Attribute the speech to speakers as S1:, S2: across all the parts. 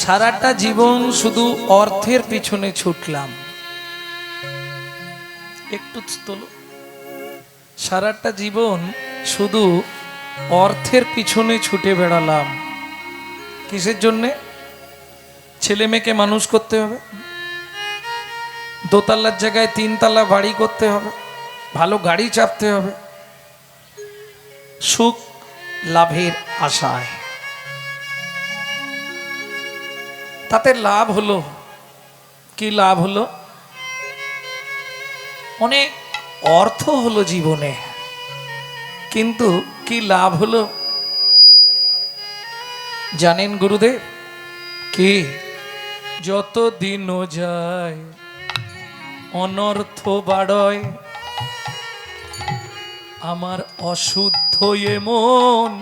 S1: সারাটা জীবন শুধু অর্থের পিছনে ছুটলাম, একটু তোলো। সারাটা জীবন শুধু অর্থের পিছনে ছুটে বেড়ালাম। কিসের জন্যে? ছেলে মেয়েকে মানুষ করতে হবে, দোতলার জায়গায় তিনতলা বাড়ি করতে হবে, ভালো গাড়ি চাপতে হবে, সুখ লাভের আশায়। তাতে লাভ হলো কি? লাভ হলো অনেক অর্থ হলো জীবনে, কিন্তু কি লাভ হলো জানেন গুরুদেব? কি? যত দিন যায় অনর্থ বাড়য়, আমার অশুদ্ধ এ মন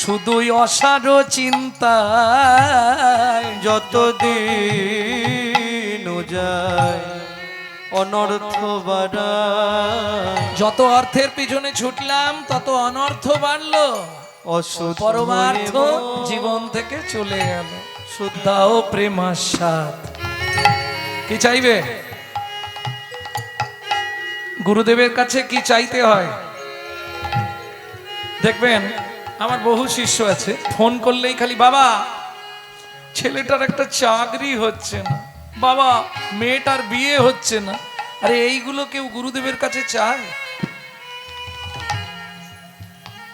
S1: শুধুই অসার চিন্তায়।
S2: যত দিন যায় অনর্থ বাড়ায়,
S1: যত অর্থের পিছনে ছুটলাম তত অনর্থ বাড়লো,
S2: অশুদ্ধ
S1: পরমার্থ
S2: এ মন
S1: জীবন থেকে চলে গেল। দাও প্রেমাস্বাদ। কি চাইবে? গুরুদেবের কাছে কি চাইতে হয় দেখবেন। আমার বহু শিষ্য আছে, ফোন করলেই খালি বাবা ছেলেটার একটা চাকরি হচ্ছে না, বাবা মেয়েটার বিয়ে হচ্ছে না। আরে এইগুলো কেউ গুরুদেবের কাছে চায়?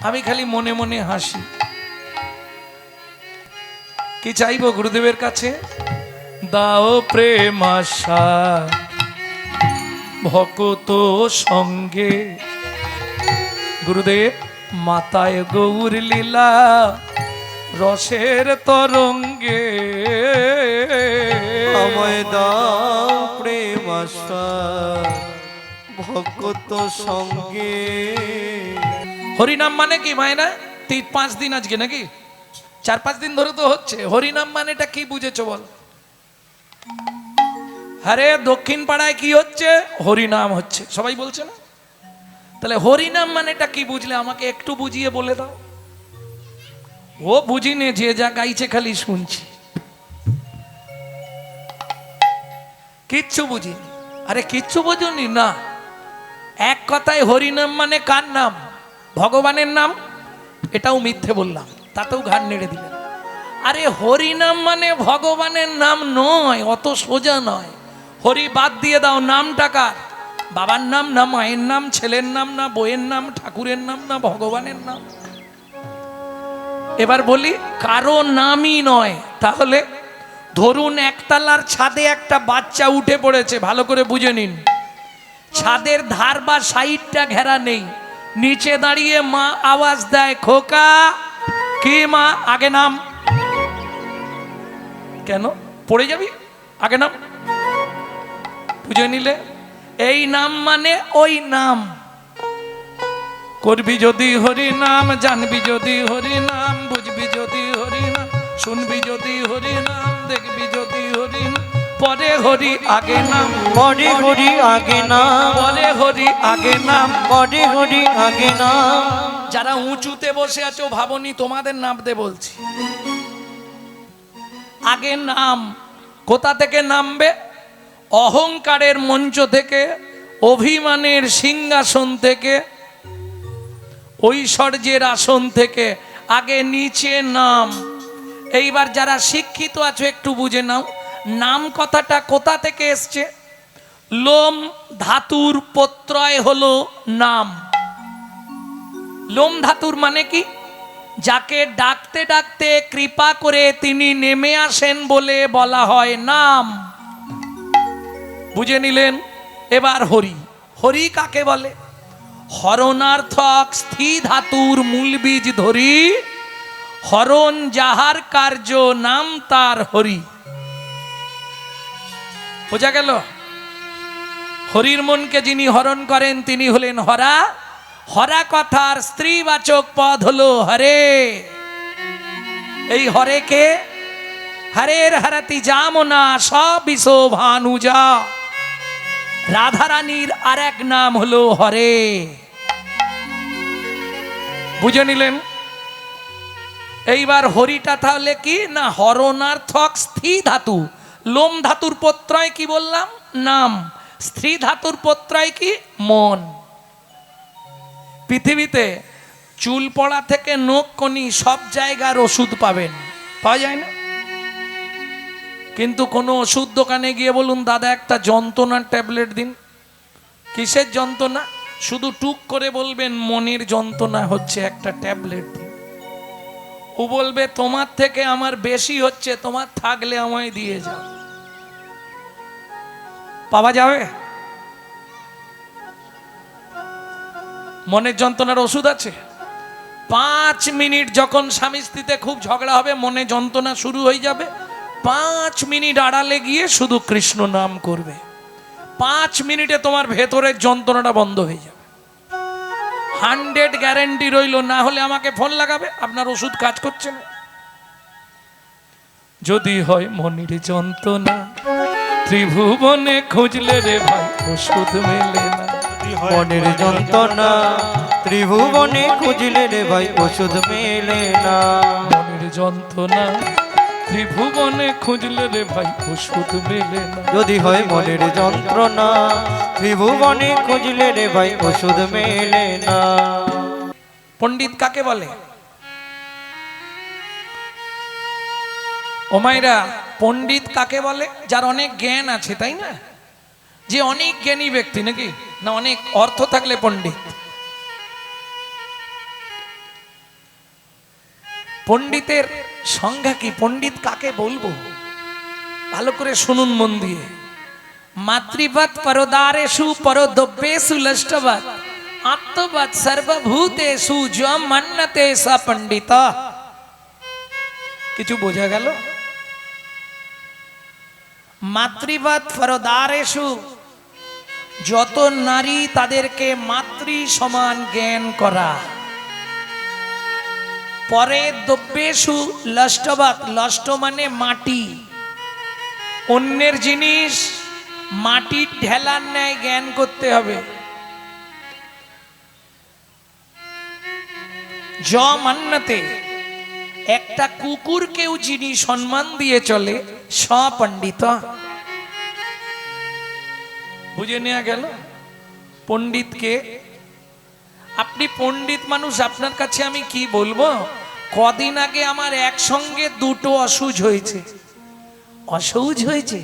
S1: আমি খালি মনে মনে হাসি। কি চাইবো গুরুদেবের কাছে? দাও প্রেম আশা ভকত সঙ্গে। গুরুদেব মাতায় গৌর লীলা রসের তরঙ্গে,
S2: আমায় দাও প্রেম আশীর্বাদ ভক্ত সঙ্গে।
S1: হরিনাম মানে কি মায়না? 5 দিন আজকে নাকি 4-5 দিন ধরে তো হচ্ছে। হরিনাম মানেটা কি বুঝেছো বল? আরে দক্ষিণ পাড়ায় কি হচ্ছে? হরিনাম হচ্ছে, সবাই বলছে না? তাহলে হরিনাম মানেটা কি বুঝলে আমাকে একটু বুঝিয়ে বলে দাও। ও বুঝিনে, যে যা গাইছে খালি শুনছি, কিচ্ছু বুঝিনি। আরে কিচ্ছু বুঝুনি না? এক কথায় হরিনাম মানে কার নাম? ভগবানের নাম। এটাও মিথ্যে বললাম, তাতেও ঘাড় নেড়ে দিলেন। আরে হরিনাম মানে ভগবানের নাম নয়, অত সোজা নয়। হরি বাদ দিয়ে দাও, নামটা কার? বাবার নাম না মায়ের নাম, ছেলের নাম না বইয়ের নাম, ঠাকুরের নাম না ভগবানের নাম? এবার বলি কারো নামই নয়। তাহলে ধরুন একতলার ছাদে একটা বাচ্চা উঠে পড়েছে, ভালো করে বুঝে নিন। ছাদের ধার বা সাইডটা ঘেরা নেই, নিচে দাঁড়িয়ে মা আওয়াজ দেয়, খোকা। কি মা? আগে নাম। কেন পড়ে যাবি? আগে নাম। বুঝে নিলে এই নাম মানে ওই নাম। করবি যদি হরি নাম, জানবি যদি হরি নাম, বুঝবি যদি হরি নাম, শুনবি যদি হরি নাম, দেখবি যদি হরি নাম। পরে হরি আগে নাম,
S2: পরে হরি আগে নাম,
S1: পরে হরি আগে নাম,
S2: পরে হরি আগে নাম।
S1: যারা উঁচুতে বসে আছো ভাবনি তোমাদের নামতে বলছি। আগে নাম। কোথা থেকে নামবে? অহংকারের মঞ্চ থেকে, অভিমানের সিংহাসন থেকে, ঐশ্বর্যের আসন থেকে আগে নিচে নাম। এইবার যারা শিক্ষিত আছো একটু বুঝে নাও, নাম কথাটা কোথা থেকে এসছে? লোম ধাতুর প্রত্যয় হলো নাম। লোম ধাতুর মানে কি? যাকে ডাকতে ডাকতে কৃপা করে তিনি নেমে আসেন বলে বলা হয় নাম। বুঝে নিলেন? এবার হরি। হরি কাকে বলে? হরণার্থক স্থি ধাতুর মূল বীজ ধরি, হরণ যাহার কার্য নাম তার হরি। বোঝা গেল? হরির মনকে যিনি হরণ করেন তিনি হলেন হরা। হরা কথার স্ত্রীবাচক পদ হলো হরে। এই হরে কে? হরের হরতি জামনা সব ভানুজা। রাধারানীর আর এক নাম হলো হরে। বুঝে নিলেন? এইবার হরিটা তাহলে কি না, হরণার্থক স্থি ধাতু, লোম ধাতুর প্রত্যয় কি বললাম, নাম, স্ত্রী ধাতুর প্রত্যয় কি, মন। পৃথিবীতে চুল পড়া থেকে নখ কনি সব জায়গার ওষুধ পাবেন, পাওয়া যায় না? কিন্তু কোনো ওষুধ দোকানে গিয়ে বলুন দাদা একটা যন্ত্রণার ট্যাবলেট দিন, কিসের যন্ত্রণা, শুধু টুক করে বলবেন মনের যন্ত্রণা হচ্ছে, একটা ট্যাবলেট দিন। ও বলবে তোমার থেকে আমার বেশি হচ্ছে, তোমার থাকলে আমায় দিয়ে যাও। পাওয়া যাবে? মনের যন্ত্রণার ওষুধ আছে। 5 মিনিট যখন স্বামী স্ত্রীতে খুব ঝগড়া হবে, মনে যন্ত্রণা শুরু হয়ে যাবে, 5 মিনিট আড়ালে গিয়ে শুধু কৃষ্ণ নাম করবে, 5 মিনিটে তোমার ভেতরের যন্ত্রণাটা বন্ধ হয়ে যাবে। 100 গ্যারেন্টি রইল, না হলে আমাকে ফোন লাগাবে, আপনার ওষুধ কাজ করছে না। যদি হয় মনের যন্ত্রণা, ত্রিভুবনে খুঁজলে রে ভাই ওষুধ মেলে না।
S2: মনের যন্ত্রণা ত্রিভুবনে খুঁজলে রে ভাই ওষুধ মেলে না।
S1: মনের যন্ত্রণা ত্রিভুবনে খুঁজলে রে ভাই ওষুধ মেলে না।
S2: যদি হয় মনের যন্ত্রণা ত্রিভুবনে খুঁজলে রে ভাই ওষুধ মেলে না।
S1: পণ্ডিত কাকে বলে? ও মাইরা, পণ্ডিত কাকে বলে? যার অনেক জ্ঞান আছে, তাই না? যে অনেক জ্ঞানী ব্যক্তি, নাকি না অনেক অর্থ থাকলে পণ্ডিত? পণ্ডিতের সংজ্ঞা কি? পণ্ডিত কাকে বলবো ভালো করে শুনুন মন দিয়ে। মাতৃবৎ পরদারেষু পরদ্রব্যেষু লষ্টবৎ আত্মবৎ সর্বভূতেষু যম মন্যতে স পণ্ডিত। কিছু বোঝা গেল? মাতৃবৎ পরদারেষু, যত নারী তাদেরকে মাতৃ সমান জ্ঞান করা। পরে দ্রব্যেষু লষ্টবৎ, লষ্ট মানে মাটি, অন্যের জিনিস মাটির ঢেলার ন্যায় জ্ঞান করতে হবে। য মান্যতে, একটা কুকুরকেও যিনি সম্মান দিয়ে চলে স পণ্ডিত। বুঝে নেওয়া গেল পণ্ডিতকে। আপনি পণ্ডিত মানুষ, আপনার কাছে আমি কি বলবো? কদিন আগে আমার একসঙ্গে দুটো অসুখ হয়েছে। অসুখ হয়েছে?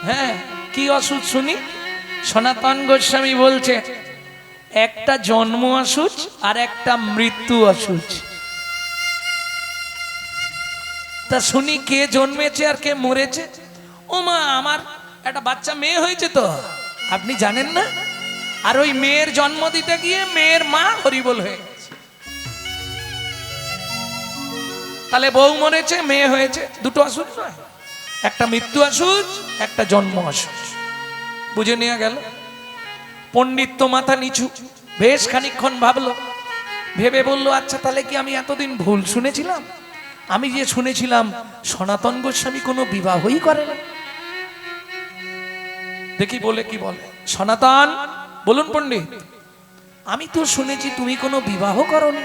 S1: হ্যাঁ, কি অসুখ শুনি? সনাতন গোস্বামী বলছে একটা জন্ম অসুখ আর একটা মৃত্যু অসুখ। তা শুনি কে জন্মেছে আর কে মরেছে? ও মা, আমার একটা বাচ্চা মেয়ে হয়েছে তো, আপনি জানেন না? আর ওই মেয়ের জন্ম দিতে গিয়ে মেয়ের মা হরিবোল হয়ে গেছে। তাহলে বউ মরেছে, মেয়ে হয়েছে, দুটো অসুখ নয়? একটা মৃত্যু অসুখ, একটা জন্ম অসুখ। বুঝে নেওয়া গেল? পণ্ডিত তো মাথা নিচু, বেশ খানিকক্ষণ ভাবলো, ভেবে বলল আচ্ছা তাহলে কি আমি এতদিন ভুল শুনেছিলাম? আমি যে শুনেছিলাম সনাতন গোস্বামী কোনো বিবাহই করে না। দেখি বলে কি বলে। সনাতন, বলুন পণ্ডিত, আমি তো শুনেছি তুমি কোনো বিবাহ করনি।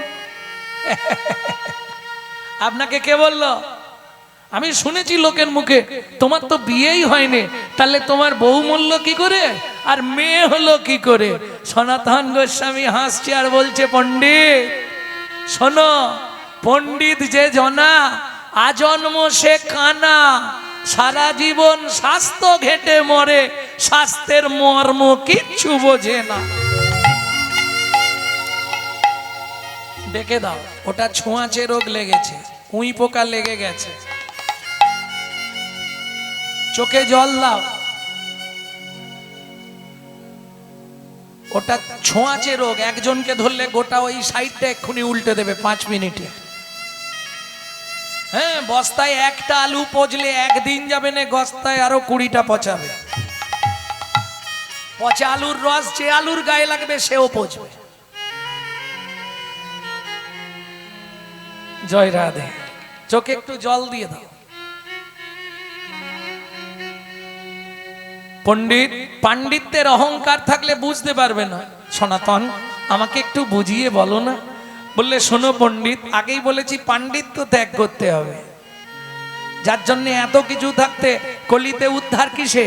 S1: আপনাকে কে বলল? আমি শুনেছি লোকের মুখে তোমার তো বিয়েই হয়নি, তাহলে তোমার বউ মূল্য কি করে আর মেয়ে হলো কি করে? সনাতন গোস্বামী হাসছে আর বলছে পণ্ডিত শোনো, পণ্ডিত যে জনা আজন্ম সে কানা, সারা জীবন স্বাস্থ্য ঘেটে মরে, স্বাস্থ্যের মর্ম কিচ্ছু বোঝে না। ডেকে দাও, ওটা ছোঁয়াচে রোগ লেগেছে, উই পোকা লেগে গেছে। চোখে জল দাও, ওটা ছোঁয়াচে রোগ। একজনকে ধরলে গোটা ওই সাইডটা এক্ষুনি উল্টে দেবে 5 মিনিটে। হ্যাঁ, বস্তায় একটা আলু পচলে একদিন যাবে না, বস্তায় আরো 20টা পচাবে। পচা আলুর রস যে আলুর গায়ে লাগবে সেও পচবে। জয় রাধে। চোখে একটু জল দিয়ে দাও। পণ্ডিত পাণ্ডিত্যের অহংকার থাকলে বুঝতে পারবে না। সনাতন, আমাকে একটু বুঝিয়ে বলো না, বললে শোনো পণ্ডিত, আগেই বলেছি পাণ্ডিত্য ত্যাগ করতে হবে, যার জন্য এত কিছু থাকতে কলিতে উদ্ধার কিসে?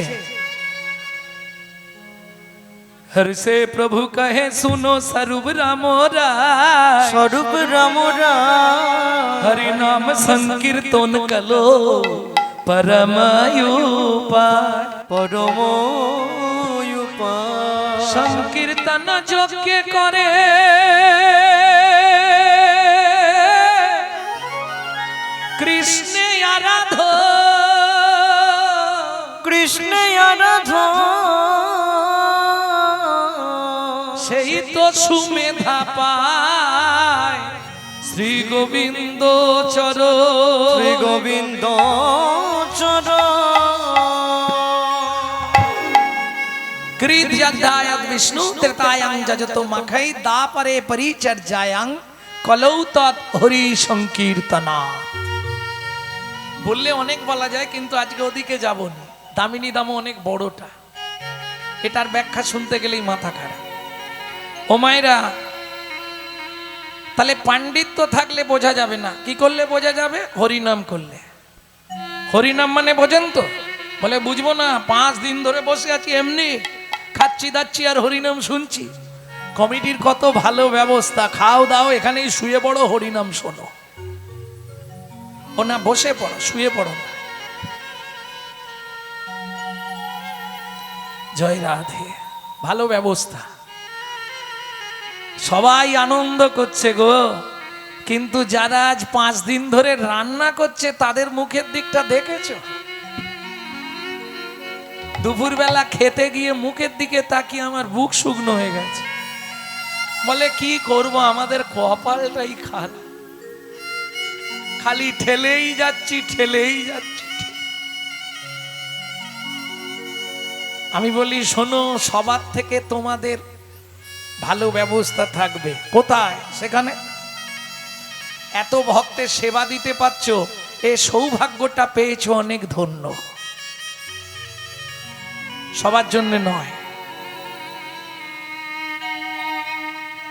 S1: हर से प्रभु कहे सुनो स्वरूप राम राय,
S2: স্বরূপ রাম রায়
S1: हरि नाम संकीर्तन कलो परमायुपाय।
S2: পরম উপায়।
S1: संकीर्तन যজ্ঞ করে কৃষ্ণ আরাধ,
S2: কৃষ্ণ আরাধন
S1: সেই তো সুমেধা পায় শ্রী গোবিন্দ চর,
S2: শ্রী গোবিন্দ চরণ।
S1: কৃতযদায়ৎ বিষ্ণু ত্রেতায়াং যজতো মাখৈ দাপরে পরিচর্যায়াং কলৌ তৎ হরি সংকীর্তনা। বললে অনেক বলা যায়, কিন্তু আজকে ওদিকে যাব না। দামিনী দামও অনেক বড়টা, এটার ব্যাখ্যা শুনতে গেলেই মাথা খারাপ। ও মায়েরা, তাহলে পাণ্ডিত্য থাকলে বোঝা যাবে না, কি করলে বোঝা যাবে? হরিনাম করলে। হরিনাম মানে বোঝেন তো? বলে বুঝবো না, 5 দিন ধরে বসে আছি এমনি খাচ্ছি দাচ্ছি আর হরিনাম শুনছি। কমিটির কত ভালো ব্যবস্থা, খাও দাও এখানেই শুয়ে পড়ো, হরিনাম শোনো। ও না, বসে পড়ো, শুয়ে পড়ো না। জয় রাধে, ভালো ব্যবস্থা, সবাই আনন্দ করছে গো। কিন্তু যারা আজ 5 দিন ধরে রান্না করছে তাদের মুখের দিকটা দেখেছো? দুপুরবেলা খেতে গিয়ে মুখের দিকে তাকিয়ে আমার বুক শুকনো হয়ে গেছে। বলে কি করব, আমাদের কপালটাই খারাপ, খালি ঠেলেই যাচ্ছি ঠেলেই যাচ্ছি। আমি বলি শোনো, সবার থেকে তোমাদের ভালো ব্যবস্থা থাকবে কোথায়? সেখানে এত ভক্তের সেবা দিতে পারছো, এই সৌভাগ্যটা পেয়েছো, অনেক ধন্য। সবার জন্য নয়।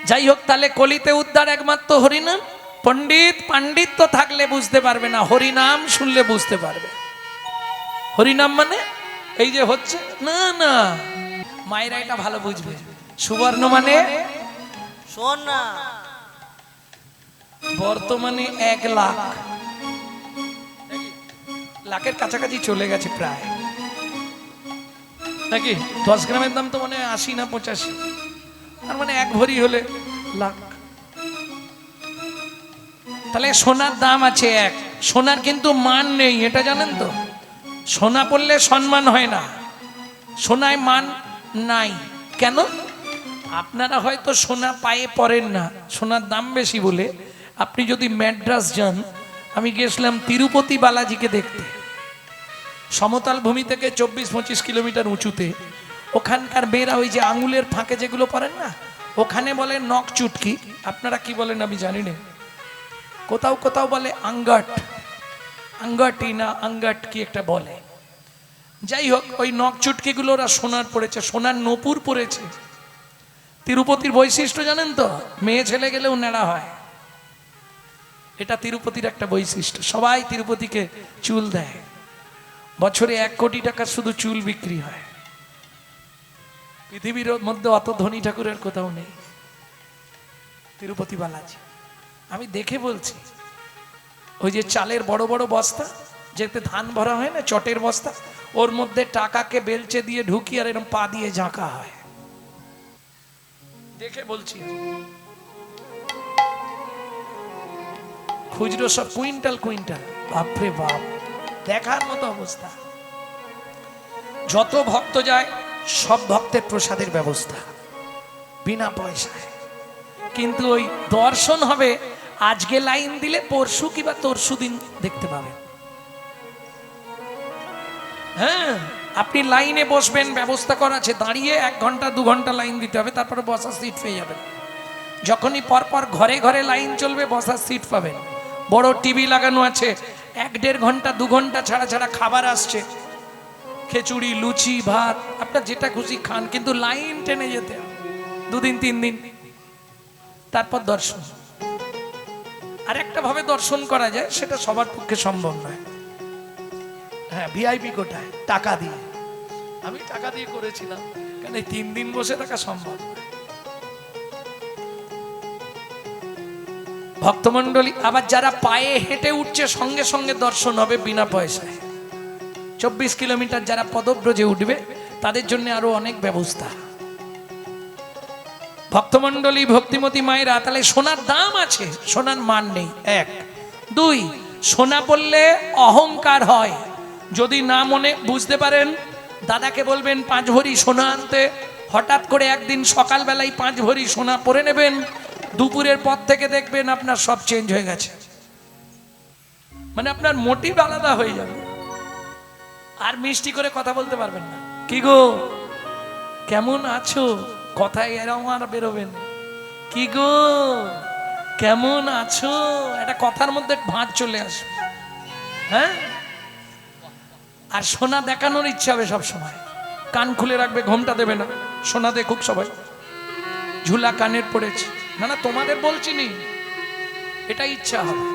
S1: যাই হোক, তাহলে কলিতে উদ্ধার একমাত্র হরিনাম। পণ্ডিত পাণ্ডিত্য থাকলে বুঝতে পারবে না, হরিনাম শুনলে বুঝতে পারবে। হরিনাম মানে এই যে হচ্ছে না না, মায়েরা এটা ভালো বুঝবে। সুবর্ণ মানে
S2: সোনা,
S1: বর্তমানে 1 লাখ, লাখের কাছাকাছি চলে গেছে প্রায়, নাকি? 10 গ্রামের দাম তো মানে 80 না 85, তার মানে 1 ভরি হলে লাখ। তাহলে সোনার দাম আছে 1, সোনার কিন্তু মান নেই, এটা জানেন তো? সোনা পড়লে সম্মান হয় না, সোনায় মান নাই। কেন? আপনারা হয়তো সোনা পায়ে পড়েন না, সোনার দাম বেশি বলে। আপনি যদি ম্যাড্রাস যান, আমি গেছিলাম তিরুপতি বালাজিকে দেখতে, সমতল ভূমি থেকে 24-25 কিলোমিটার উঁচুতে। ওখানকার মেয়েরা ওই যে আঙুলের ফাঁকে যেগুলো পরেন না, ওখানে বলে নখ চুটকি, আপনারা কি বলেন আমি জানি না, কোথাও কোথাও বলে আঙ্গাট, আঙ্গাটি না আঙ্গাট কি একটা বলে। যাই হোক, ওই নখ চুটকিগুলো ওরা সোনার পড়েছে, সোনার নূপুর পড়েছে। তিরুপতির বৈশিষ্ট্য জানেন তো? মেয়ে ছেলে গেলেও নেড়া হয়, এটা তিরুপতির একটা বৈশিষ্ট্য। সবাই তিরুপতিকে চুল দেয়, বছরে 1 কোটি টাকা শুধু চুল বিক্রি হয়। পৃথিবীর মধ্যে অত ধনী ঠাকুরের কোথাও নেই, তিরুপতি বালাজি। আমি দেখে বলছি, ওই যে চালের বড় বড় বস্তা, যেতে ধান ভরা হয় না, চটের বস্তা, ওর মধ্যে টাকাকে বেলচে দিয়ে ঢুকিয়ে আর এরকম পা দিয়ে ঝাঁকা হয়, দেখে বলছি। খুচরো সব কুইন্টাল কুইন্টাল, বাপরে বাপ, দেখার মতো অবস্থা। যত ভক্ত যায় সব ভক্তের প্রসাদের ব্যবস্থা বিনা পয়সায়। কিন্তু ওই দর্শন হবে, আজকে লাইন দিলে পরশু কিংবা তরশু দিন দেখতে পাবেন। হ্যাঁ, আপনি লাইনে বসবেন, ব্যবস্থা করা আছে, দাঁড়িয়ে 1 ঘন্টা 2 ঘন্টা লাইন দিতে হবে, তারপরে বসার সিট পেয়ে যাবেন। যখনই পরপর ঘরে ঘরে লাইন চলবে, বসার সিট পাবেন। বড় টিভি লাগানো আছে, 1-1.5 ঘন্টা 2 ঘন্টা ছাড়া ছাড়া খাবার আসছে, খিচুড়ি লুচি ভাত, আপনার যেটা খুশি খান, কিন্তু লাইন টেনে যেতে হবে 2 দিন 3 দিন, তারপর দর্শন। আর একটা ভাবে দর্শন করা যায়, সেটা সবার পক্ষে সম্ভব নয়। হ্যাঁ, ভিআইপি কোটায় টাকা দিয়ে, আমি টাকা দিয়ে করেছিলাম, কারণ এই 3 দিন বসে থাকা সম্ভব নয়। ভক্তমণ্ডলী, আবার যারা পায়ে হেঁটে উঠছে সঙ্গে সঙ্গে দর্শন হবে বিনা পয়সায়। 24 কিলোমিটার যারা পদব্রজে উঠবে তাদের জন্য আরো অনেক ব্যবস্থা। ভক্তমণ্ডলী, ভক্তিমতী মায়েরা, তাহলে সোনার দাম আছে, সোনার মান নেই। 1 2, সোনা পড়লে অহংকার হয়। যদি না মনে বুঝতে পারেন, দাদাকে বলবেন 5 ভরি সোনা আনতে। হঠাৎ করে একদিন সকালবেলায় 5 ভরি সোনা পরে নেবেন, দুপুরের পর থেকে দেখবেন আপনার সব চেঞ্জ হয়ে গেছে, মানে আপনার মোটিভ আলাদা হয়ে যাবে, আর মিষ্টি করে কথা বলতে পারবেন না। কি গো, কেমন আছো, কথায় এরকম আর বেরোবেন। কি গো, কেমন আছো, একটা কথার মধ্যে ভাঁজ চলে আসবে। হ্যাঁ, আর সোনা দেখানোর ইচ্ছা হবে সব সময়। কান খুলে রাখবে, ঘোমটা দেবে না, সোনা দেখুক সবাই, ঝুলা কানের পড়েছে। না না, তোমাদের বলছি নি, এটা ইচ্ছা হবে,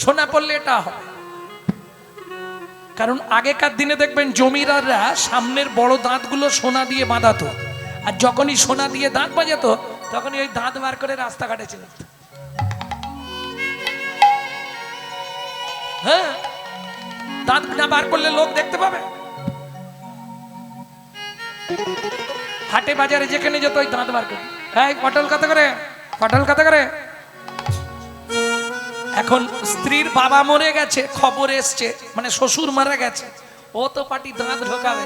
S1: সোনা পড়লে এটা হবে। কারণ আগেকার দিনে দেখবেন জমিদাররা সামনের বড় দাঁতগুলো সোনা দিয়ে বাঁধাতো, আর যখনই সোনা দিয়ে দাঁত বাজাতো তখনই ওই দাঁত বার করে রাস্তাঘাটে ছিল। হ্যাঁ, দাঁত না বার করলে লোক দেখতে পাবে। হাটে বাজারে যেখানে যেত ওই দাঁত বার করে, এই পটল কত করে, পটল কত করে। এখন স্ত্রীর বাবা মরে গেছে, খবর এসছে, মানে শ্বশুর মারা গেছে, ও তো পাটি দাঁত ঢোকাবে।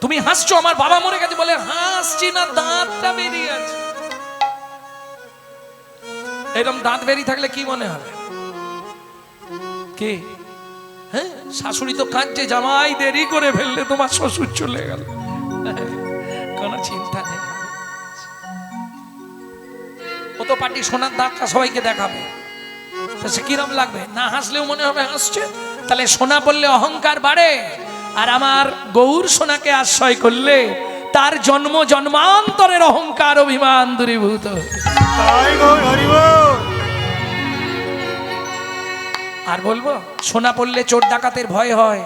S1: তুমি হাসছো, আমার বাবা মরে গেছে বলে, হাসছি না, দাঁতটা বেরিয়ে আছে। এরকম দাঁত বেরিয়ে থাকলে কি মনে হবে? কি, হ্যাঁ, শাশুড়ি তো কাঁদছে, জামাই দেরি করে ফেললে তোমার শ্বশুর চলে গেল, কোনো চিন্তা নেই। ও তো পাটি সোনার দাঁতটা সবাইকে দেখাবে, সে কিরম লাগবে? না হাসলেও মনে হবে হাসছে। তাহলে সোনা বললে অহংকার বাড়ে, আর আমার গৌর সোনাকে আশ্রয় করলে তার জন্ম জন্মান্তরের অহংকার অভিমান দূরীভূত। আর বলবো, সোনা পড়লে চোর ডাকাতের ভয় হয়,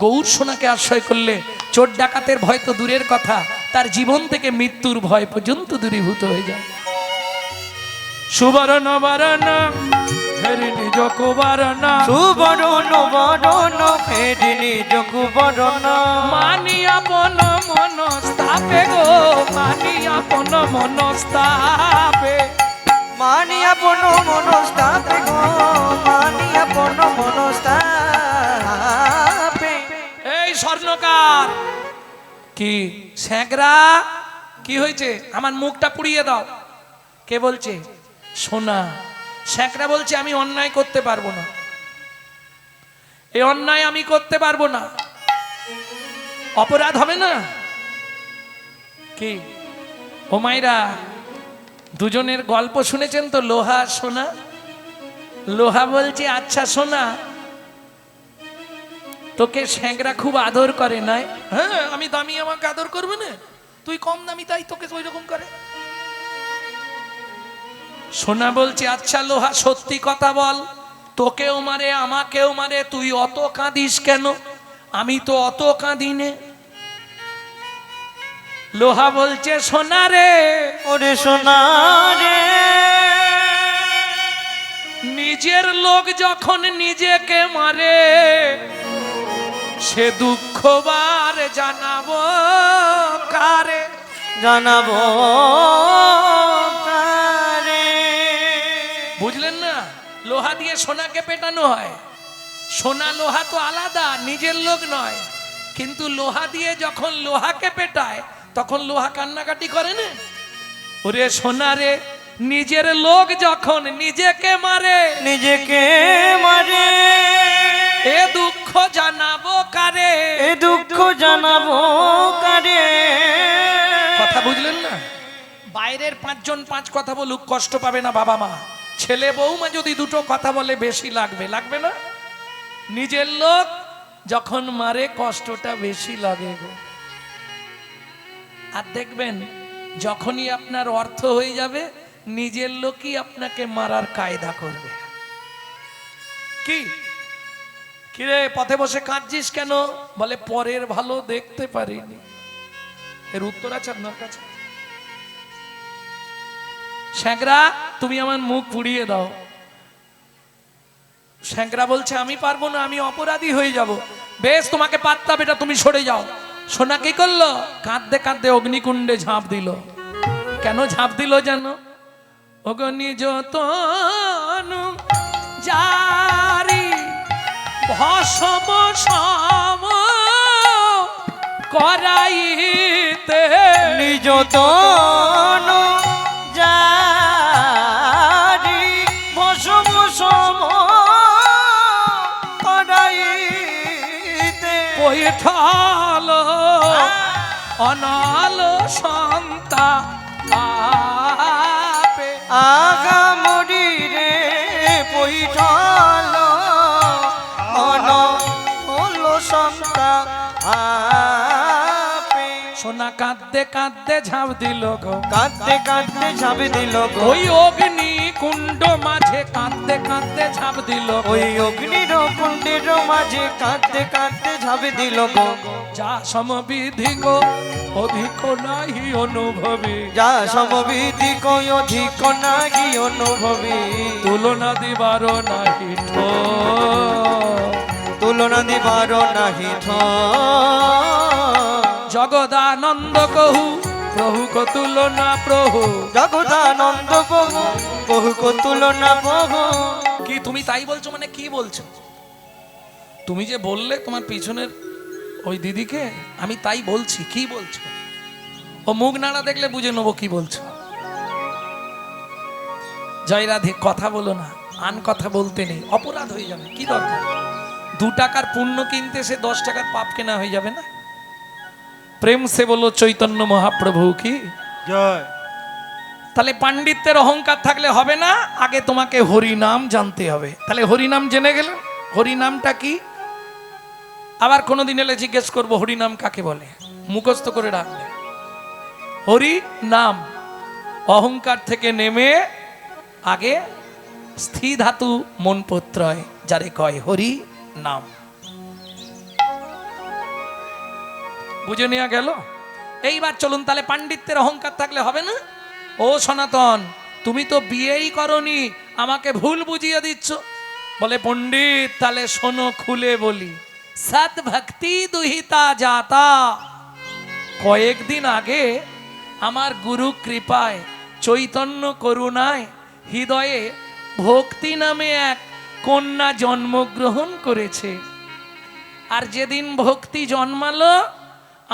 S1: গৌর সোনাকে আশ্রয় করলে চোর ডাকাতের ভয় তো দূরের কথা, তার জীবন থেকে মৃত্যুর ভয় পর্যন্ত দূরীভূত হয়ে যায়। সুবর্ণ বরণ ফেরি নিজ কুবরণ,
S2: সুবরণ বরণ ফেরি নিজ কুবরণ,
S1: মানি আপন মনস্তাপে গো, মানি আপন মনস্তাপে,
S2: মানি আপন মনস্তাপে গো, মানি আপন মনস্তাপে।
S1: এই স্বর্ণকার, কি স্যাঁকড়া, কি হয়েছে? আমার মুখটা পুড়িয়ে দাও। কে বলছে? সোনা। স্যাঁকড়া বলছে, আমি অন্যায় করতে পারবো না, এই অন্যায় আমি করতে পারবো না, অপরাধ হবে না কি? ও মাইরা, দুজনের গল্প শুনেছেন তো, লোহা সোনা। লোহা বলছে, আচ্ছা সোনা, তোকে স্যাঁকড়া খুব আদর করে নাই? হ্যাঁ, আমি দামি, আমাকে আদর করবে না? তুই কম দামি তাই তোকে ওই রকম করে। সোনা বলছে, আচ্ছা লোহা, সত্যি কথা বল, তোকেও মারে আমাকেও মারে, তুই অত কাঁদিস কেন? আমি তো অত কাঁদি নে। লোহা বলছে, সোনা রে,
S2: ওরে সোনা রে,
S1: নিজের লোক যখন নিজেকে মারে, সে দুঃখবার জানাবো কারে?
S2: জানাবো কারে?
S1: বুঝলেন না? লোহা দিয়ে সোনাকে পেটানো হয়। সোনা লোহা তো আলাদা, নিজের লোক নয়, কিন্তু লোহা দিয়ে যখন লোহাকে পেটায় তখন লোহা কান্নাকাটি করে না? ওরে সোনা রে, নিজের লোক যখন নিজেকে মারে,
S2: নিজেকে মারে,
S1: এ দুঃখ জানাবো কারে?
S2: এ দুঃখ জানাবো কারে?
S1: কথা বুঝলেন না? বাইরের 5 জন 5 কথা বলুক, কষ্ট পাবে না বাবা মা। ছেলে বৌমা যদি দুটো কথা বলে বেশি লাগবে, লাগবে না? নিজের লোক যখন মারে কষ্টটা বেশি লাগে গো। আর দেখবেন যখনই আপনার অর্থ হয়ে যাবে, নিজের লোকই আপনাকে মারার কায়দা করবে। কি কিরে পথে বসে কাঁদছিস কেন? বলে পরের ভালো দেখতে পারিনি। এর উত্তর আছে আপনার কাছে? শ্যাংরা তুমি আমার মুখ পুড়িয়ে দাও। শ্যাংরা বলছে আমি পারবো না, আমি অপরাধী হয়ে যাব। বেশ তোমাকে পারতা বেটা, তুমি সরে যাও। সোনা কি করলো? কাঁদতে কাঁদতে অগ্নিকুণ্ডে ঝাঁপ দিল। কেন ঝাঁপ দিল জানো? অগ্নি যতনু জারি ভস্ম সম করাইতে
S2: নিজ তন জারি ভস্ম সম করাইতে
S1: পৈঠাল অনাল সন্তা আপে
S2: আগামরি রে পৈঠাল অনল সন্তা আপে।
S1: সোনা কাঁদতে কাঁদতে ঝাঁপ দিল গো,
S2: কাঁদতে কাঁদতে ঝাঁপ দিল গো,
S1: ওই অগ্নি কুণ্ড মাঝে কাঁদতে কাঁদতে ঝাঁপ দিল গো।
S2: ওই অগ্নির কুণ্ডের মাঝে কাঁদতে কাঁদতে ঝাঁপ দিল গো।
S1: যা সমবিধি গো অধিক নাহি অনুভবী,
S2: যা সমবিধি কই অধিক নাহি অনুভবী,
S1: তুলনা দিবার নাহি ঠোর।
S2: তুলনা দিবার নাহি ঠোর।
S1: জগদানন্দ কহু প্রভু কো তুলনা প্রভু।
S2: জগদানন্দ প্রভু বহু কো তুলনা প্রভু।
S1: কি তুমি তাই বলছো? মানে কি বলছো? তুমি যে বললে তোমার পিছনের ওই দিদিকে, আমি তাই বলছি। কি বলছো? ও মুখ নাড়া দেখলে বুঝে নেবো কি বলছো। জয় রাধে, কথা বলো না, আন কথা বলতে নেই, অপরাধ হয়ে যাবে। কি দরকার? 2 টাকার পুণ্য কিনতে সে 10 টাকার পাপ কেনা হয়ে যাবে না? প্রেম সে বলো চৈতন্য মহাপ্রভু কি
S2: জয়।
S1: তাহলে পাণ্ডিত্যের অহংকার থাকলে হবে না, আগে তোমাকে হরিনাম জানতে হবে। তাহলে হরিনাম জেনে গেলে, হরিনামটা কি? আবার কোনোদিন এলে জিজ্ঞেস করবো হরিনাম কাকে বলে, মুখস্থ করে রাখবে। হরি নাম, অহংকার থেকে নেমে আগে স্থি ধাতু মন প্রত্যয় যারে কয় হরি নাম। বুঝে নেওয়া গেল? এইবার চলুন, তাহলে পাণ্ডিত্যের অহংকার থাকলে হবে না। ও সনাতন, তুমি তো বিয়েই করনি, আমাকে ভুল বুঝিয়ে দিচ্ছ। বলে পণ্ডিত তাহলে শোনো, খুলে বলি। সৎ ভক্তি দুহিতা যাতা। কয়েকদিন আগে আমার গুরু কৃপায়, চৈতন্য করুণায় হৃদয়ে ভক্তি নামে এক কন্যা জন্মগ্রহণ করেছে। আর যেদিন ভক্তি জন্মালো,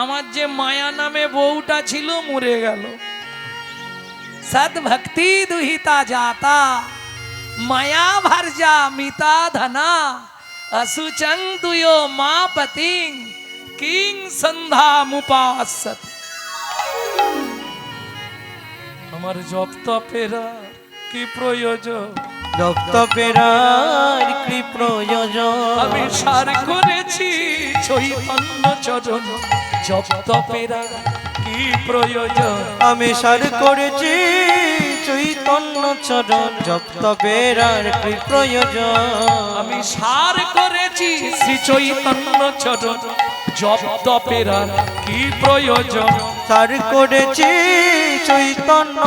S1: আমার যে মায়া নামে বউটা ছিল মরে গেল। সদ ভক্তি দুহিতা যাতা মায়া ভার্যা মিতা ধনা असुचं तुयो मा पतिं किं संधा मुपासत। আমার জপ তপেরা কি প্রয়োজন,
S2: জপ তপেরার কি প্রয়োজন,
S1: আমি সার করেছি চৈতন্য চরণ। জপ তপেরা কি প্রয়োজন,
S2: আমি সার করেছি চৈতন্য চরণ। জপ তপেরার কি প্রয়োজন,
S1: আমি সার করেছি শ্রী চৈতন্য চরণ। জপ তপেরা কি প্রয়োজন,
S2: সার করেছি চৈতন্য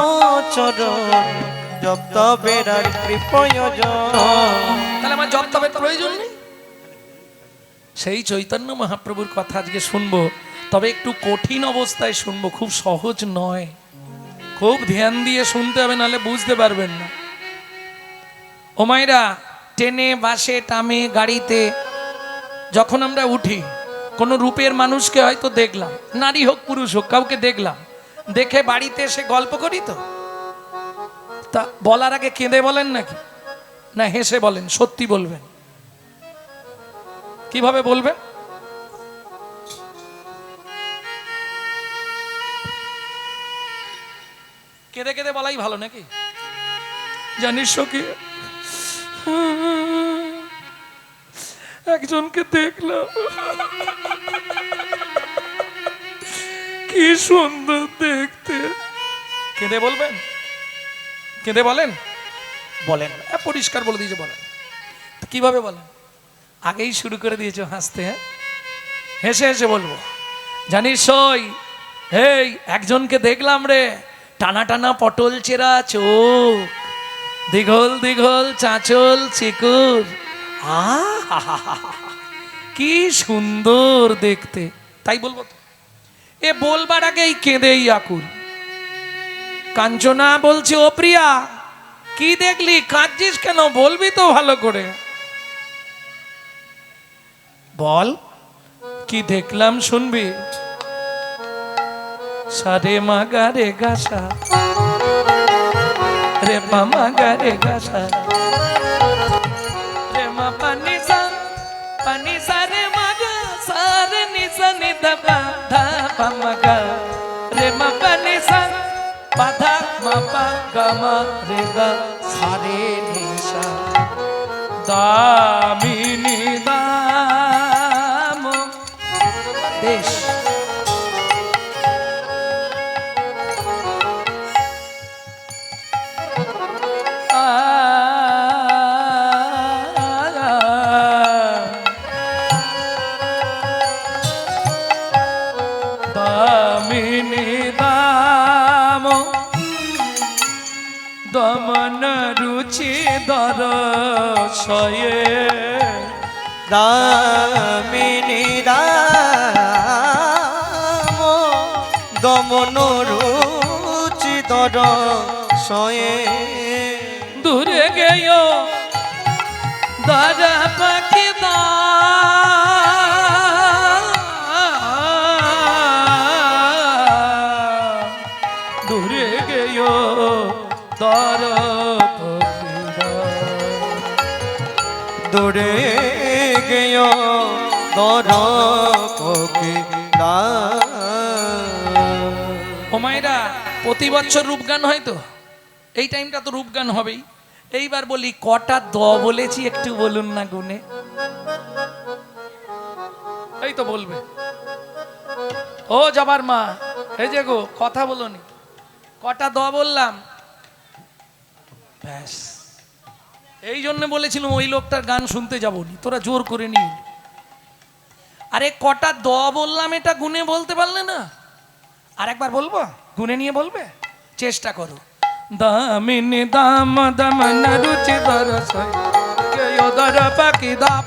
S2: চরণ। জপ তপেরার কি প্রয়োজন।
S1: তাহলে আমার জপ তপের প্রয়োজন নেই। সেই চৈতন্য মহাপ্রভুর কথা আজকে শুনবো, তবে একটু কঠিন অবস্থায় শুনবো, খুব সহজ নয়। খুব ধ্যান দিয়ে শুনতে হবে, নাহলে বুঝতে পারবেন না। ও মায়েরা, ট্রেনে বাসে টামে গাড়িতে যখন আমরা উঠি, কোনো রূপের মানুষকে হয়তো দেখলাম, নারী হোক পুরুষ হোক, কাউকে দেখলাম, দেখে বাড়িতে এসে গল্প করি তো। তা বলার আগে কেঁদে বলেন নাকি, না হেসে বলেন? সত্যি বলবেন, কিভাবে বলবেন? কেঁদে কেঁদে বলাই ভালো নাকি? জানিস কি, একজনকে দেখলাম, কি সুন্দর দেখতে। কেঁদে বলবেন? কেঁদে বলেন? বলেন, পরিষ্কার বলে দিয়েছে বলেন। তো কিভাবে বলেন? আগেই শুরু করে দিয়েছো হাসতে। হ্যাঁ, হেসে হেসে বলবো। জানিস ওই, এই একজনকে দেখলাম রে, টানা টানা পটল চেরা চোখ, দীঘল দীঘল চাঁচল চিকুর, কি সুন্দর দেখতে। তাই বলবো তো? এ বলবার আগেই কেঁদেই আকুল। কাঞ্চনা বলছে, ও প্রিয়া, কি দেখলি, কাঁদছিস কেন? বলবি তো ভালো করে, বল কি দেখলাম, শুনবি? সারে মাগা রে গাছা, রে পামা গা রে গাছা, রে মা পানি সা, পানি সা রে মাগা, সারে নিসা নি দা পা ধা পামা গা, রে মা পানি সা, পা ধা মা পা গা মা রে গা, সারে নিসা, দামিনী দাম দেশ। দামিনী দাম দমন রুচি দর সয়ে,
S2: দামিনী দাম দমন রুচি দর সয়ে,
S1: দূরে গেয় দাদা পাখি দা, দূরে গেয় দর পাখি দা,
S2: দূরে গেয় দর পকি দা।
S1: ও মায়েরা, প্রতি বছর রূপগান হয় তো, এই টাইমটা তো রূপগান হবেই। এইবার বলি, কটা দ বলেছি একটু বলুন না গুনে। এই তো বলবে। ও জবার মা, এই যে গো, কথা বলনি, কটা দ বললাম? ব্যাস, এই জন্য বলেছিলাম ওই লোকটার গান শুনতে যাবনি, তোরা জোর করে নি। আরে কটা দ বললাম, এটা গুনে বলতে পারলে না? আর একবার বলবো, গুনে নিয়ে বলবে, চেষ্টা করো। দামিনী দাম দমন রুচি দর সয়ে, গেয় দর পাখি দাপ।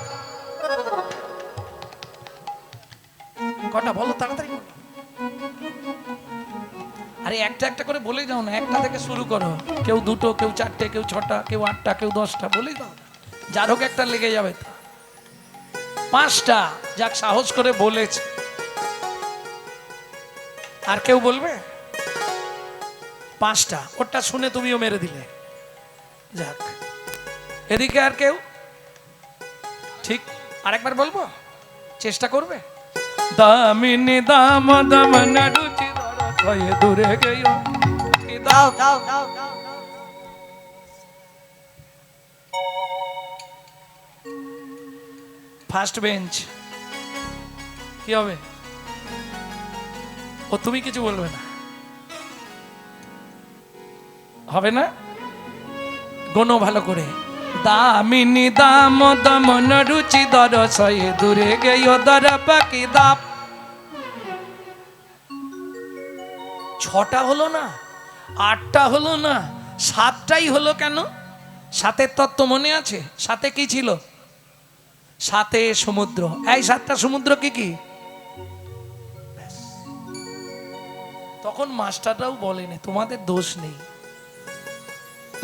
S1: কটা বলো তাড়াতাড়ি বলো। আরে একটা একটা করে বলে যাও না, একটা থেকে শুরু করো। কেউ দুটো, কেউ চারটে, কেউ ছটা, কেউ আটটা, কেউ 10টা, বলে দাও। যার হোক একটা লেগে যাবে তো। 5টা, যাক সাহস করে বলেছে। আর কেউ বলবে? 5টা, ওটা শুনে তুমিও মেরে দিলে। যাক, এদিকে আর কেউ? ঠিক, আরেকবার বলবো, চেষ্টা করবে। দামিনী দাম দমন রুচি দর সয়ে, দূরে গেয় দাও দাও দাও। ফার্স্ট বেঞ্চ কি হবে? ও তুমি কিছু বলবে না, হবে না? গোনো ভালো করে। দামিনী দাম দমন রুচি দর সয়ে, দূরে গেয় দর পাখি দাপ। 6টা হলো না, 8টা হলো না, 7টাই হলো কেন? সাতের তত্ত্ব মনে আছে? সাথে কি ছিল? সাথে সমুদ্র। এই 7টা সমুদ্র কি কি? তখন মাস্টাররাও বলেনি, তোমাদের দোষ নেই।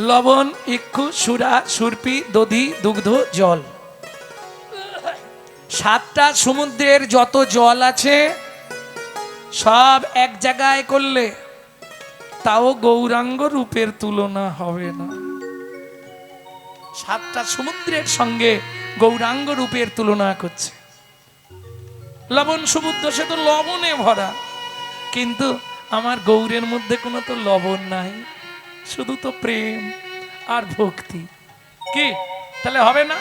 S1: লবণ, ইক্ষু, সুরা, সুরপি, দধি, দুগ্ধ, জল। 7টা সমুদ্রের যত জল আছে সব এক জায়গায় করলে তাও গৌরাঙ্গ রূপের তুলনা হবে না। 7টা সমুদ্রের সঙ্গে গৌরাঙ্গ রূপের তুলনা করছে। লবণ সমুদ্র, সে তো লবণে ভরা, কিন্তু আমার গৌরের মধ্যে কোনো তো লবণ নাই, শুধু তো প্রেম আর ভক্তি। কি তাহলে হবে না?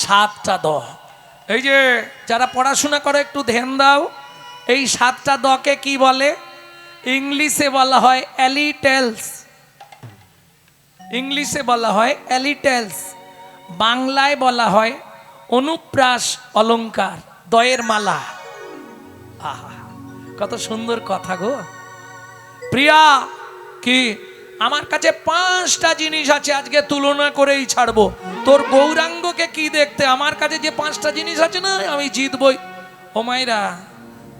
S1: 7টা দ। এই যে যারা পড়াশোনা করে একটু ধ্যান দাও, এই 7টা দকে কি বলে? ইংলিশে বলা হয় অ্যালিটেলস, ইংলিশে বলা হয় অ্যালিটেলস, বাংলায় বলা হয় অনুপ্রাস অলংকার, দয়ের মালা। আহা, কত সুন্দর কথা গো প্রিয়া। কি আমার কাছে 5টা জিনিস আছে, আজকে তুলনা করেই ছাড়বো। তোর গৌরাঙ্গকে কি দেখতে, আমার কাছে যে 5টা জিনিস আছে না, আমি জিতবই। ও মাইরা,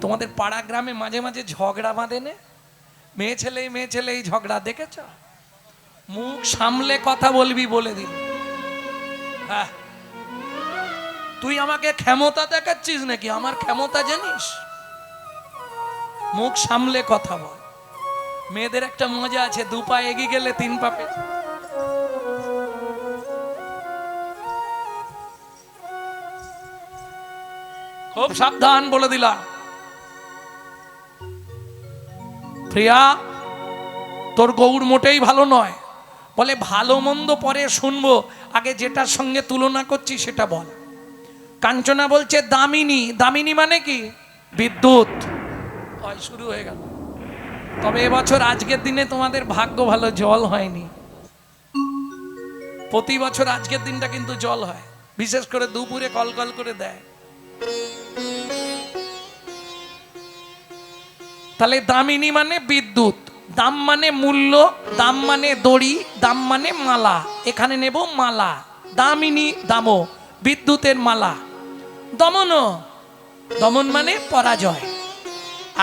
S1: তোমাদের পাড়া গ্রামে মাঝে মাঝে ঝগড়া বাঁধে নে, মেয়ে ছেলেই ঝগড়া দেখেছ? মুখ সামলে কথা বলবি বলে দিল। হ্যাঁ, তুই আমাকে ক্ষমতা দেখাচ্ছিস নাকি? আমার ক্ষমতা জানিস? মুখ সামলে কথা বল। মেয়েদের একটা মজা আছে, 2 পা এগিয়ে গেলে 3 পা পেছনে। খুব সাবধান বলে দিলাম প্রিয়া, তোর গৌর মোটেই ভালো নয়। বলে ভালো মন্দ পরে শুনবো, আগে যেটার সঙ্গে তুলনা করছি সেটা বল। কাঞ্চনা বলছে দামিনী। দামিনী মানে কি? বিদ্যুৎ। হয় শুরু হয়ে গেল। তবে এবছর আজকের দিনে তোমাদের ভাগ্য ভালো, জল হয়নি। প্রতি বছর আজকের দিনটা কিন্তু জল হয়, বিশেষ করে দুপুরে কলকল করে দেয়। তাহলে দামিনী মানে বিদ্যুৎ, দাম মানে মূল্য, দাম মানে দড়ি, দাম মানে মালা। এখানে নেব মালা। দামিনী দামো, বিদ্যুতের মালা। দমন, দমন মানে পরাজয়।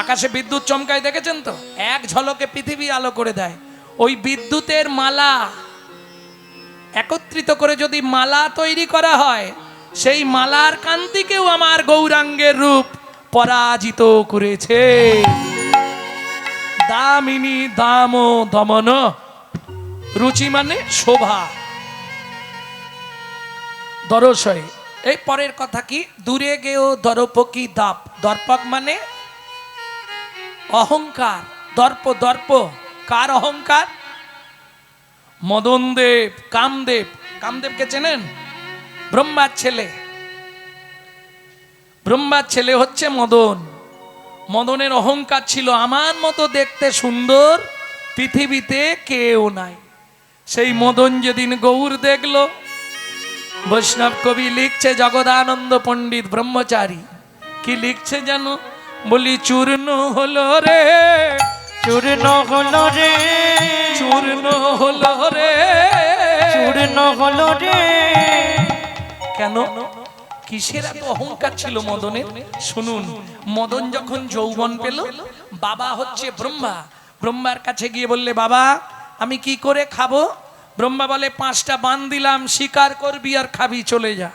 S1: আকাশে বিদ্যুৎ চমকায় দেখেছেন তো? এক ঝলকে পৃথিবী আলো করে দেয়। ওই বিদ্যুতের মালা একত্রিত করে যদি মালা তৈরি করা হয়, সেই মালার কান্তিকেও আমার গৌরাঙ্গের রূপ পরাজিত করেছে। দামিনী দাম দমন, রুচি মানে শোভা, দরসয়। এই পরের কথা কি? দূরে গেও দর্পকি দাপ। দর্পক মানে অহংকার। দর্প, দর্প কার অহংকার? মদন দেব, কামদেব। কামদেবকে চেনেন? ব্রহ্মার ছেলে। ব্রহ্মার ছেলে হচ্ছে মদন। মদনের অহংকার ছিল, আমার মতো দেখতে সুন্দর পৃথিবীতে কেউ নাই। সেই মদন যেদিন গৌর দেখলো, বৈষ্ণব কবি লিখছে, জগদানন্দ পণ্ডিত ব্রহ্মচারী কি লিখছে জানো? বলি চূর্ণ হলো রে,
S2: চূর্ণ হলো রে,
S1: চূর্ণ হলো রে,
S2: চূর্ণ হলো রে।
S1: কেন? কিসের এত অহংকার ছিল মদনের? শুনুন, মদন যখন যৌবন পেল, বাবা হচ্ছে ব্রহ্মা, ব্রহ্মার কাছে গিয়ে বললে, বাবা আমি কি করে খাবো? ব্রহ্মা বলে, 5টা বান দিলাম, শিকার করবি আর খাবি, চলে যা।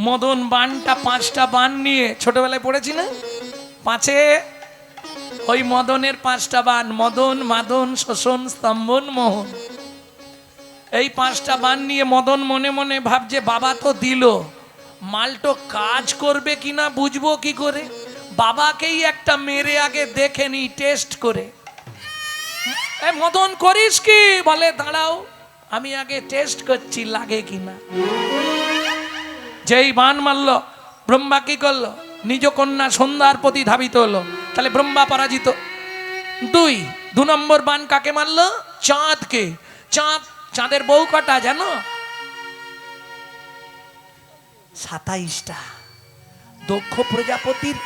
S1: মদন বানটা 5টা বান নিয়ে, ছোটবেলায় পড়েছি না 5-এ, ওই মদনের 5টা বান, মদন মাদন শোষণ স্তম্ভন মোহন। এই 5টা বান নিয়ে মদন মনে মনে ভাবছে, বাবা তো দিল, মালটো কাজ করবে কিনা বুঝবো কি করে? বাবাকেই একটা মেরে আগে দেখে নি, টেস্ট করে। মদন করিস কি? বলে দাঁড়াও, আমি আগে টেস্ট করছি লাগে কিনা। যেই বান মারল, ব্রহ্মা কি করলো? নিজ কন্যা সন্ধ্যার প্রতি ধাবিত হলো। তাহলে ব্রহ্মা পরাজিত। 2 নম্বর বান কাকে মারলো? চাঁদকে। চাঁদ, চাঁদের বউ কটা জানো? 27টা। দক্ষ প্রজাপতির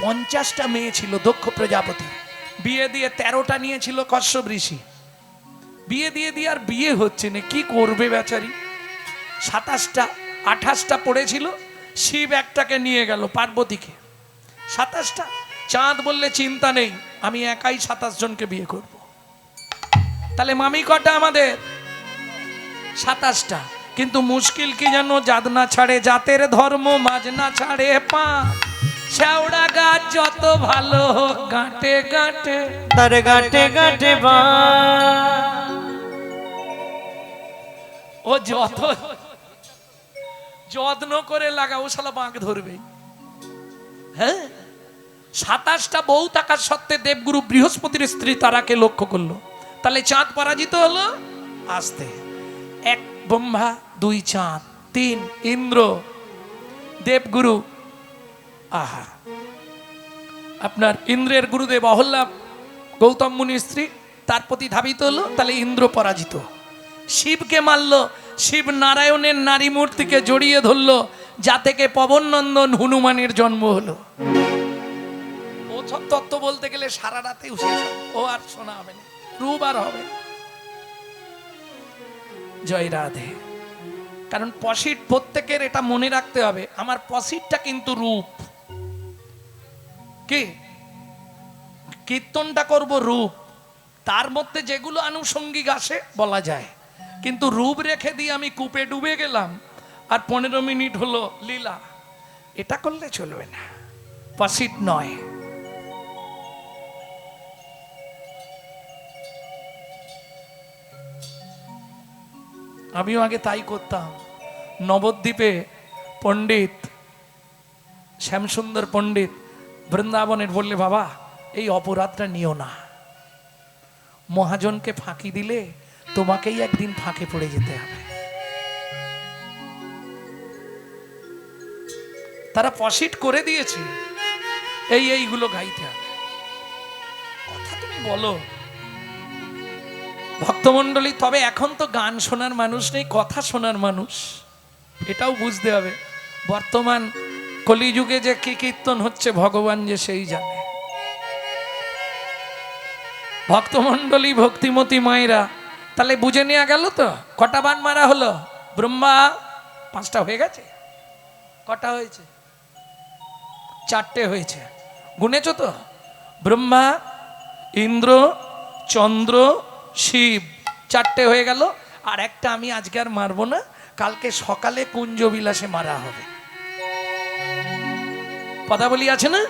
S1: 50টা মেয়ে ছিল। দক্ষ প্রজাপতি বিয়ে দিয়ে 13টা নিয়েছিল কশ্যপ ঋষি। বিয়ে দিয়ে আর বিয়ে হচ্ছে না, কি করবে বেচারি? 27টা 28টা পড়েছিল, শিব একটাকে নিয়ে গেল, পার্বতীকে। 27টা। চাঁদ বললে চিন্তা নেই, আমি একাই 27 জনকে বিয়ে করব। তাহলে মামি কটা আমাদের? 27টা। কিন্তু মুশকিল কি জানো? জাত না ছাড়ে জাতের ধর্ম, মাঝ না ছাড়ে পা। শেওড়া গাছ যত ভালো হোক, গাঁটে গাঁটে
S2: তার গাঁটে গাঁটে বা।
S1: ও যত যত্ন করে লাগা, ও শালা বাঁক ধরবে। হ্যাঁ, 27টা বউ থাকার সত্ত্বে দেবগুরু বৃহস্পতির স্ত্রী তারাকে লক্ষ্য করলো। তাহলে চাঁদ পরাজিত হলো। আস্তে 1 ব্রহ্মা, 2 চাঁদ, 3 ইন্দ্র, দেবগুরু। আহা, আপনার ইন্দ্রের গুরুদেব অহল্যা গৌতম মুনির স্ত্রী, তার প্রতি ধাবিত হলো, তাহলে ইন্দ্র পরাজিত। শিবকে মারল, শিব নারায়ণের নারী মূর্তিকে জড়িয়ে ধরলো, যা থেকে পবন নন্দন হনুমানের জন্ম হলো। ও সব তত্ত্ব বলতে গেলে সারা রাতেও শেষ হবে, ও আর শোনা হবে না, রূপ আর হবে না। জয় রাধে। কারণ পসিট প্রত্যেকের এটা মনে রাখতে হবে, আমার পসিটটা কিন্তু রূপ। কি কীর্তনটা করব রূপ, তার মধ্যে যেগুলো আনুষঙ্গিক আসে বলা যায়, কিন্তু রূপ রেখে দিয়ে আমি কূপে ডুবে গেলাম আর 15 মিনিট হলো লীলা, এটা করলে চলবে না, পসিট নয়। আমিও আগে তাই করতাম। নবদ্বীপে পণ্ডিত শ্যামসুন্দর পণ্ডিত বৃন্দাবনের বললে, বাবা এই অপরাধটা নিও না, মহাজনকে ফাঁকি দিলে তোমাকেই একদিন ফাঁকে পড়ে যেতে হবে। তারা পসিট করে দিয়েছে, এইগুলো গাইতে হবে। কথা তুমি বলো ভক্তমণ্ডলী। তবে এখন তো গান শোনার মানুষ নেই, কথা শোনার মানুষ, এটাও বুঝতে হবে। বর্তমান কলিযুগে যে কি কীর্তন হচ্ছে ভগবান যে সেই জানে। ভক্তমণ্ডলী, ভক্তিমতী মায়েরা, তাহলে বুঝে নেওয়া গেল তো কটা বান মারা হলো। ব্রহ্মা 5টা হয়ে গেছে, কটা হয়েছে? 4টে হয়েছে, গুনেছ তো? ব্রহ্মা, ইন্দ্র, চন্দ্র, শিব, 4টে হয়ে গেল। আর একটা আমি আজকে আর মারবো না, কালকে সকালে কুঞ্জবিলাসে মারা হবে। পদাবলী আছে না,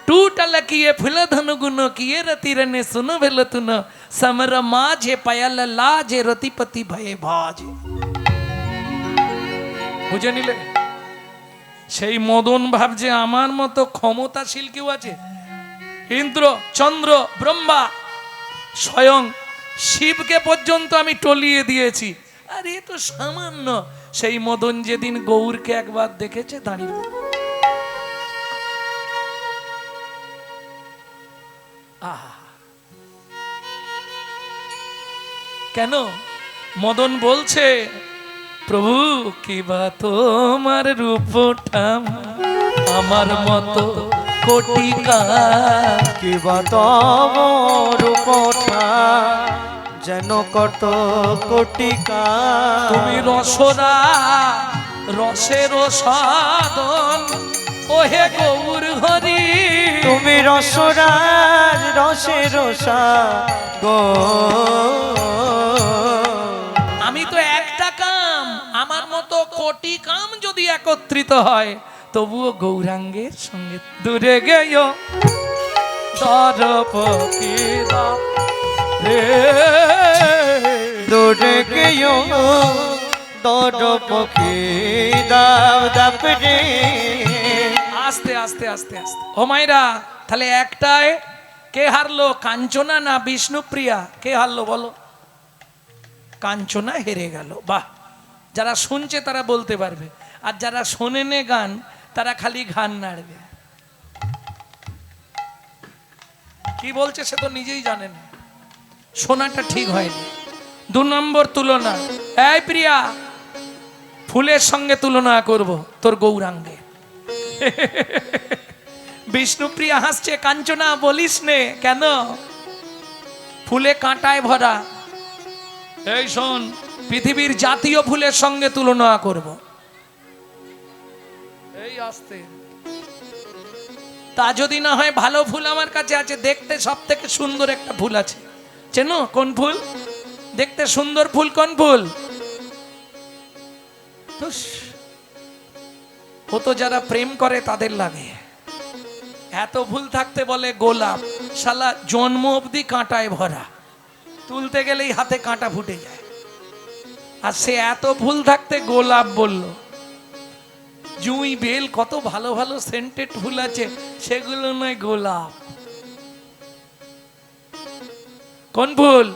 S1: टूटल किए फुल धनु गुनो किए रति रने सुनो भेल तुन समर माझे पायल लाजे रतिपति भये भाजे। বুঝে নিলে? সেই মদন ভাবছে আমার মতো ক্ষমতাশীল কেউ আছে? ইন্দ্র, চন্দ্র, ব্রহ্মা, স্বয়ং শিবকে পর্যন্ত আমি টলিয়ে দিয়েছি। আরে এ তো সামান্য। সেই মদন যেদিন গৌরকে একবার দেখেছে দাঁড়িয়ে, কেন? মদন বলছে, প্রভু কিবা তোমার রূপটা আমার মতো কোটিকা,
S2: কিবা তোমার রূপটা যেন কত কোটিকা।
S1: তুমি রসরা রসের সাধন ওহে গৌর হরি,
S2: তুমি রসরাজ রসের গো।
S1: আমি তো একটা কাম, আমার মতো কোটি কাম যদি একত্রিত হয় তবুও গৌরাঙ্গের সঙ্গে দূরে গেয় দরপকিদা রে,
S2: দূরে গেয় দরপকিদা দাপরে।
S1: আস্তে আস্তে আস্তে আস্তে। ও মাইরা, তাহলে একটাই কে হারলো, কাঞ্চনা না বিষ্ণুপ্রিয়া? কে হারলো বলো? কাঞ্চনা হেরে গেল। বাহ, যারা শুনছে তারা বলতে পারবে, আর যারা শোনেনে গান তারা খালি গান নাড়বে। কি বলছে সে তো নিজেই জানেন, শোনাটা ঠিক হয়নি। 2 নম্বর তুলনা। এই প্রিয়া, ফুলের সঙ্গে তুলনা করব তোর গৌরাঙ্গে। বিষ্ণুপ্রিয়া হাসছে, কাঞ্চনা বলিস নে কেন, ফুলে কাঁটায় ভরা। এই শোন, পৃথিবীর জাতীয় ফুলের সঙ্গে তুলনা করব। এই আসতে, তা যদি না হয় ভালো ফুল আমার কাছে আছে, দেখতে সব থেকে সুন্দর একটা ফুল আছে, চেনো? কোন ফুল? দেখতে সুন্দর ফুল কোন ফুল? ও তো যারা প্রেম করে তাদের লাগে। এত ফুল থাকতে বলে গোলাপ, শালা জন্ম অবধি কাঁটায় ভরা, তুলতে গেলেই হাতে কাঁটা ফুটে যায়। আর সে এত ফুল থাকতে গোলাপ বলল। জুঁই, বেল, কত ভালো ভালো সেন্টেড ফুল আছে, সেগুলো নয় গোলাপ। কোন ফুল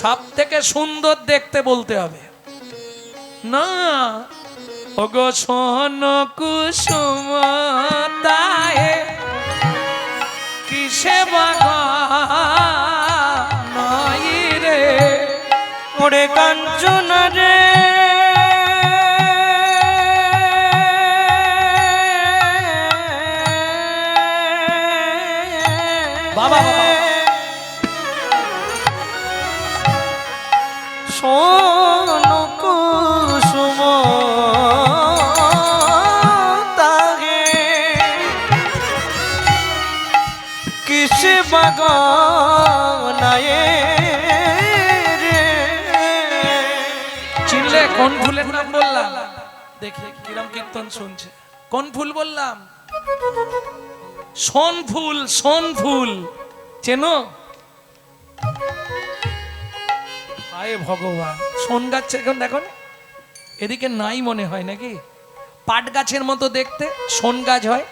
S1: সব থেকে সুন্দর দেখতে বলতে হবে না? ওগো সোন কুসুম তায়ে কিসে বাগান রে
S2: ওরে কাঞ্চনা রে
S1: বাবা বাবা
S2: সোনু কুসুম তাগে কিস বাগানায় রে।
S1: চিনলে কোন ফুলের নাম বললাম? দেখে কিরম কীর্তন শুনছে। কোন ফুল বললাম? সোন ফুল। সোন ফুল চেনো? হায় ভগবান, সোন গাছ এখন দেখো না, এদিকে নাই মনে হয় নাকি? পাট গাছের মতো দেখতে সোন গাছ হয়,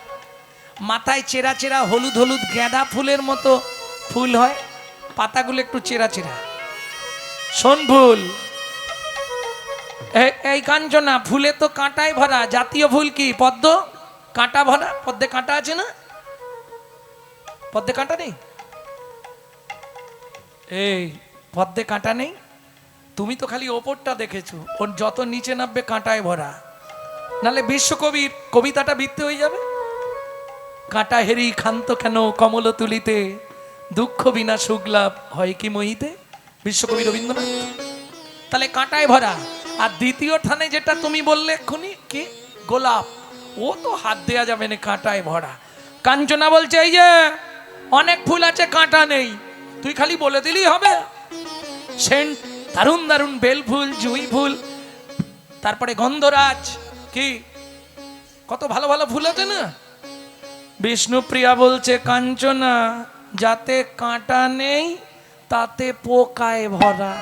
S1: মাথায় চেরা চেরা হলুদ হলুদ গাঁদা ফুলের মতো ফুল হয়, পাতাগুলো একটু চেরা চেরা, সোন ফুল। এই কাঞ্চনা ফুলে তো কাঁটায় ভরা। জাতীয় ফুল কি? পদ্ম। কাঁটা ভরা। পদ্মে কাঁটা আছে না? পদ্মে কাঁটা নেই? এই পদ্মে কাঁটা নেই? তুমি তো খালি ওপরটা দেখেছো, ওর যত নিচে নামবে কাঁটায় ভরা। নালে বিশ্বকবির কবিতাটা বৃত্তি হয়ে যাবে। কাঁটা হেরি ক্ষান্ত কেন কমল তুলিতে, দুঃখ বিনা সুখ লাভ হয় কি মহিতে, বিশ্বকবি রবীন্দ্রনাথ। তাহলে কাঁটায় ভরা। আর দ্বিতীয় ঠানে যেটা তুমি বললে এক্ষুনি কি? গোলাপ। ও তো হাত দেয়া যাবে না, কাঁটায় ভরা। কাঞ্চনা বলছে এই যে অনেক ফুল আছে, কাঁটা নেই, তুই খালি বলে দিলেই হবে। সেন্ট দারুণ দারুণ বেল ফুল, জুঁই ফুল, তারপরে গন্ধরাজ, কি কত ভালো ভালো ফুল আছে না। বিষ্ণুপ্রিয়া বলছে কাঞ্চনা যাতে কাঁটা নেই তাতে পোকায় ভরা।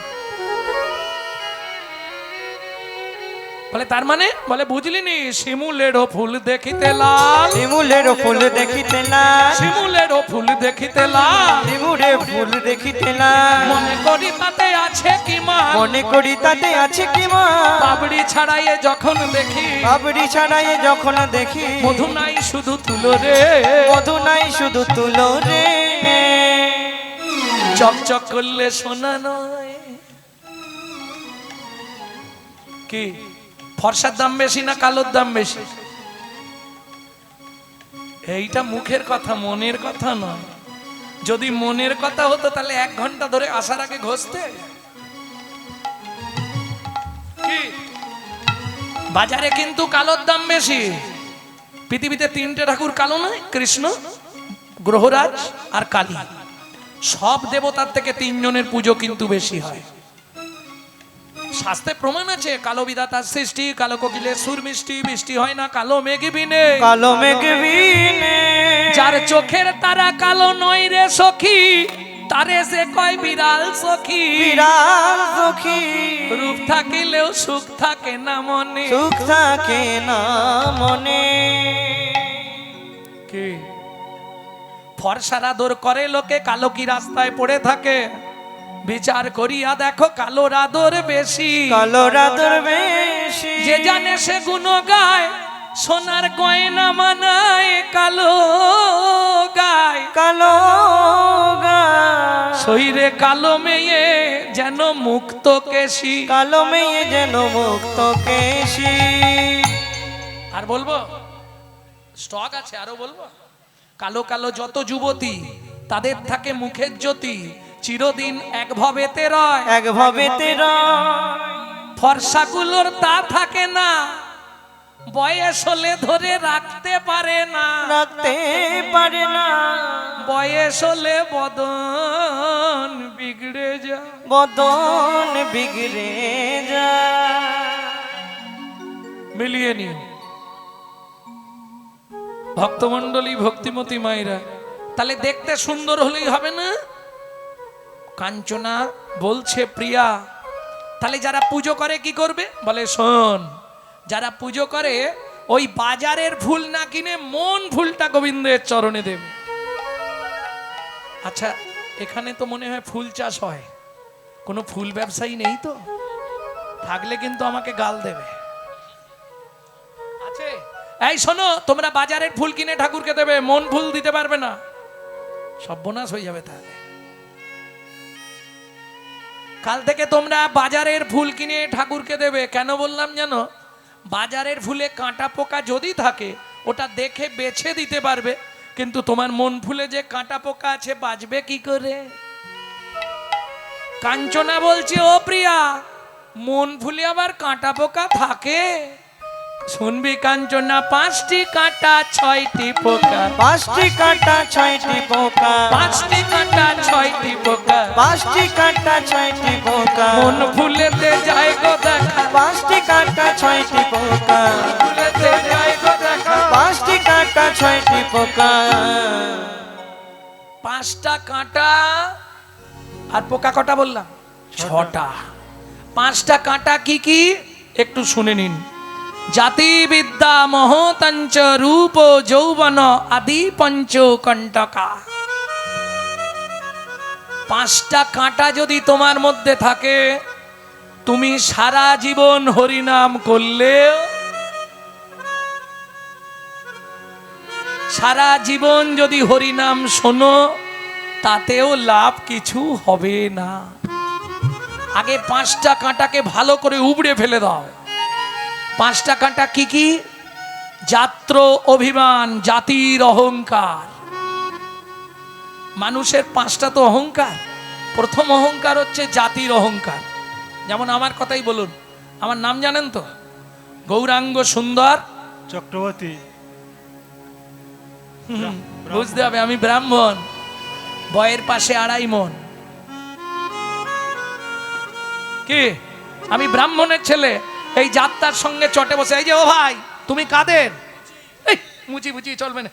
S1: বলে তার মানে? বলে বুঝলি নি, শিমুলেরও ফুল দেখিতে লাল,
S2: শিমুলের ফুল দেখিতে লাল,
S1: শিমুলেরও ফুল দেখিতে লাল,
S2: শিমুলের ফুল দেখিতে লাল,
S1: মনে করি তাতে আছে কি মা,
S2: মনে করি তাতে আছে কি মা,
S1: পাবড়ি ছাড়াইয়ে যখন দেখি,
S2: পাবড়ি ছাড়াইয়ে যখন দেখি,
S1: মধু নাই শুধু তুলো রে,
S2: মধু নাই শুধু তুলো রে,
S1: চকচক করলে সোনা নয়। কি ফর্সার দাম বেশি না কালোর দাম বেশি? এইটা মুখের কথা, মনের কথা নয়। যদি মনের কথা হতো তাহলে 1 ঘন্টা ধরে আসার আগে ঘষতে। কি বাজারে কিন্তু কালোর দাম বেশি। পৃথিবীতে 3টে ঠাকুর কালো নয়, কৃষ্ণ, গ্রহরাজ আর কালী। সব দেবতার থেকে 3 জনের পুজো কিন্তু বেশি হয়। শাস্ত্রে প্রমাণ আছে, কালো বিধাতার সৃষ্টি, কালো কোকিলের সুর মিষ্টি, বৃষ্টি হয় না কালো মেঘ বিনে,
S2: কালো মেঘ বিনে,
S1: যার চোখের তারা কালো নয় রে সখী, তারে সে কয় বিড়াল সখী,
S2: বিড়াল সখী,
S1: রূপ থাকিলেও সুখ থাকে না মনে,
S2: সুখ থাকে না মনে।
S1: কি ফর্সার আদর করে লোকে, কালো কি রাস্তায় পড়ে থাকে, বিচার করিয়া দেখো কালোর আদর বেশি,
S2: কালোর আদর বেশি,
S1: যে জানে সে গুণ গায়, সোনার গয়না মানায় কালো গায়,
S2: কালো গায়,
S1: শরীরে কালো মেয়ে যেন মুক্ত কেশি,
S2: কালো মেয়ে যেন মুক্ত কেশি।
S1: আর বলবো? স্টক আছে, আরো বলবো। কালো কালো যত যুবতী, তাদের থাকে মুখের জ্যোতি, চিরদিন এক ভবেতে রয়,
S2: এক ভবেতে রয়,
S1: ফর্সাগুলোর তা থাকে না, বয়স হলে ধরে রাখতে পারে না,
S2: রাখতে পারে না,
S1: বয়স হলে বদন বিগড়ে যায়,
S2: বদন বিগড়ে যায়।
S1: মিলিয়ে নিও ভক্তমণ্ডলী, ভক্তিমতী মায়েরা। তাহলে দেখতে সুন্দর হলেই হবে না। কাঞ্চনা বলছে প্রিয়া, তাহলে যারা পুজো করে কি করবে? বলে শোন, যারা পুজো করে ওই বাজারের ফুল না কিনে মন ফুলটা গোবিন্দের চরণে দেবে। আচ্ছা, এখানে তো মনে হয় ফুল চাষ হয়, কোনো ফুল ব্যবসায়ী নেই তো? থাকলে কিন্তু আমাকে গাল দেবে। আছে? এই শোনো, তোমরা বাজারের ফুল কিনে ঠাকুরকে দেবে, মন ফুল দিতে পারবে না। সর্বনাশ হয়ে যাবে তাহলে। কাল থেকে তোমরা বাজারের ফুল কিনে ঠাকুরকে দেবে। কেন বললাম জানো? বাজারের ফুলে কাঁটা পোকা যদি থাকে ওটা দেখে বেছে দিতে পারবে, কিন্তু তোমার মন ফুলে যে কাঁটা পোকা আছে বাঁচবে কি করে? কাঞ্চনা বলছে, ও প্রিয়া, মন ফুলে আবার কাঁটা পোকা থাকে? শুনবি কাঞ্চনা, 5টি কাঁটা 6টি পোকা,
S2: 5টি কাঁটা 6টি পোকা,
S1: 5টি কাঁটা 6টি পোকা,
S2: 5টি কাঁটা 6টি পোকা,
S1: মন ফুলেতে যায় গো দেখা,
S2: 5টি কাঁটা 6টি পোকা,
S1: ফুলেতে যায় গো দেখা।
S2: 5টি কাঁটা 6টি পোকা।
S1: 5টা কাঁটা আর পোকা কটা বললাম? 6টা। 5টা কাঁটা কি কি একটু শুনে নিন। জাতি বিদ্যা মহতঞ্চ রূপ যৌবন আদি পঞ্চকণ্টকা। 5টা কাঁটা যদি তোমার মধ্যে থাকে, তুমি সারা জীবন হরিনাম করলে, সারা জীবন যদি হরিনাম শোনো, তাতেও লাভ কিছু হবে না। আগে 5টা কাঁটাকে ভালো করে উবড়ে ফেলে দাও। 5টা কাঁটা কি কি? জাত্র অভিমান, জাতির অহংকার। মানুষের 5টা তো অহংকার। প্রথম অহংকার হচ্ছে জাতির অহংকার। যেমন আমার কথাই বলুন, আমার নাম জানেন তো? গৌরাঙ্গ সুন্দর
S3: চক্রবর্তী।
S1: বুঝতে হবে আমি ব্রাহ্মণ, বয়ের পাশে 2.5 মণ। কি আমি ব্রাহ্মণের ছেলে? এই যাত্রার সঙ্গে চটে বসে, এই যে ও ভাই তুমি কাদের? এই মুচি মুচি চলবে না,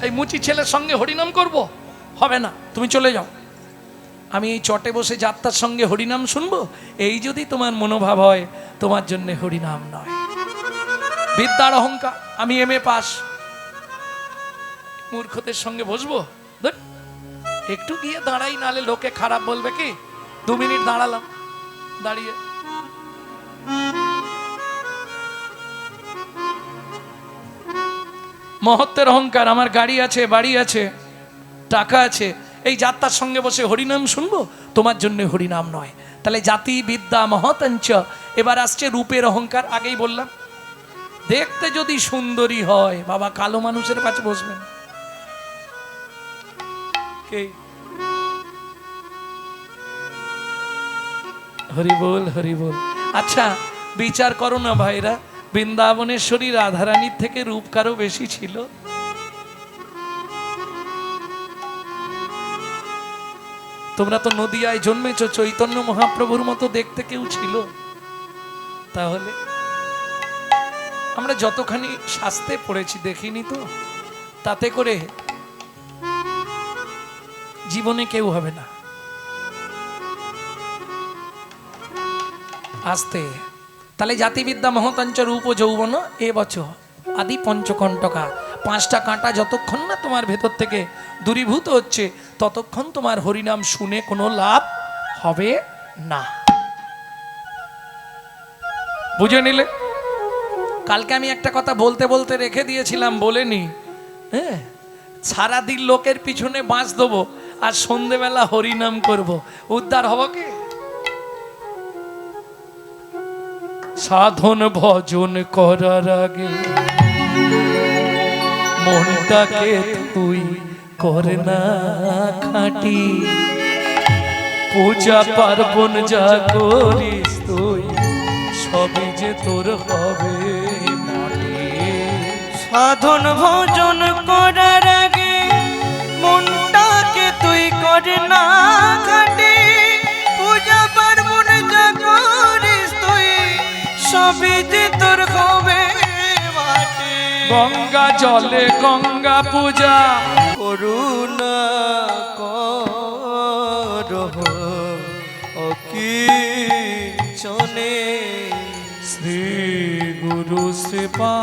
S1: এই মুচি ছেলের সঙ্গে হরিনাম করব? হবে না, তুমি চলে যাও। আমি এই চটে বসে যাত্রার সঙ্গে হরিনাম শুনবো? এই যদি তোমার মনোভাব হয়, তোমার জন্য হরিনাম নয়। বিদ্যার অহংকার, আমি MA পাস, মূর্খদের সঙ্গে বসবো? ধুর, একটু গিয়ে দাঁড়াই, নালে লোকে খারাপ বলবে। কি 2 মিনিট দাঁড়ালাম, দাঁড়িয়ে মহত্বের অহংকার। আমার গাড়ি আছে, বাড়ি আছে, টাকা আছে, এই যাত্রার সঙ্গে বসে হরিনাম শুনবো? তোমার জন্য হরিনাম নয়। তাহলে জাতি বিদ্যা মহতঞ্চ। এবার আসছে রূপের অহংকার। আগেই বললাম, দেখতে যদি সুন্দরী হয়, বাবা কালো মানুষের কাছে বসবেন? কে? হরি বল, হরি বল। আচ্ছা বিচার করো না ভাইরা, বৃন্দাবনেশ্বরী রাধারানীর থেকে রূপ কারো বেশি ছিল? তোমরা তো নদিয়ায় জন্মেছো, চৈতন্য মহাপ্রভুর মতো দেখতে কেউ ছিল? তাহলে আমরা যতখানি শাস্ত্রে পড়েছি দেখিনি তো, তাতে করে জীবনে কেউ হবে না। আসতে তাহলে জাতিবিদ্যা মহতঞ্চ রূপ যৌবন এ বছর আদি পঞ্চকণ্টকা। 5টা কাঁটা যতক্ষণ না তোমার ভেতর থেকে দূরীভূত হচ্ছে, ততক্ষণ তোমার হরিনাম শুনে কোনো লাভ হবে না। বুঝে নিলে? কালকে আমি একটা কথা বলতে বলতে রেখে দিয়েছিলাম, বলেনি। হ্যাঁ, সারাদিন লোকের পিছনে বাঁশ দেবো আর সন্ধেবেলা হরিনাম করব, উদ্ধার হব কি? সাধন ভজন করার আগে মনটাকে তুই করে না খাঁটি, পূজা পার্বণ যা করিস তুই সবই যে তোর হবে মাটি।
S2: সাধন ভজন করার আগে মনটাকে তুই করে না খাটি, পূজা পার্বণ যা করিস তুই সবই যে তোর হবে মাটি।
S1: গঙ্গা জলে গঙ্গা পূজা
S2: করুণা করহ অকি চনে,
S1: শ্রী গুরু শ্রীপা।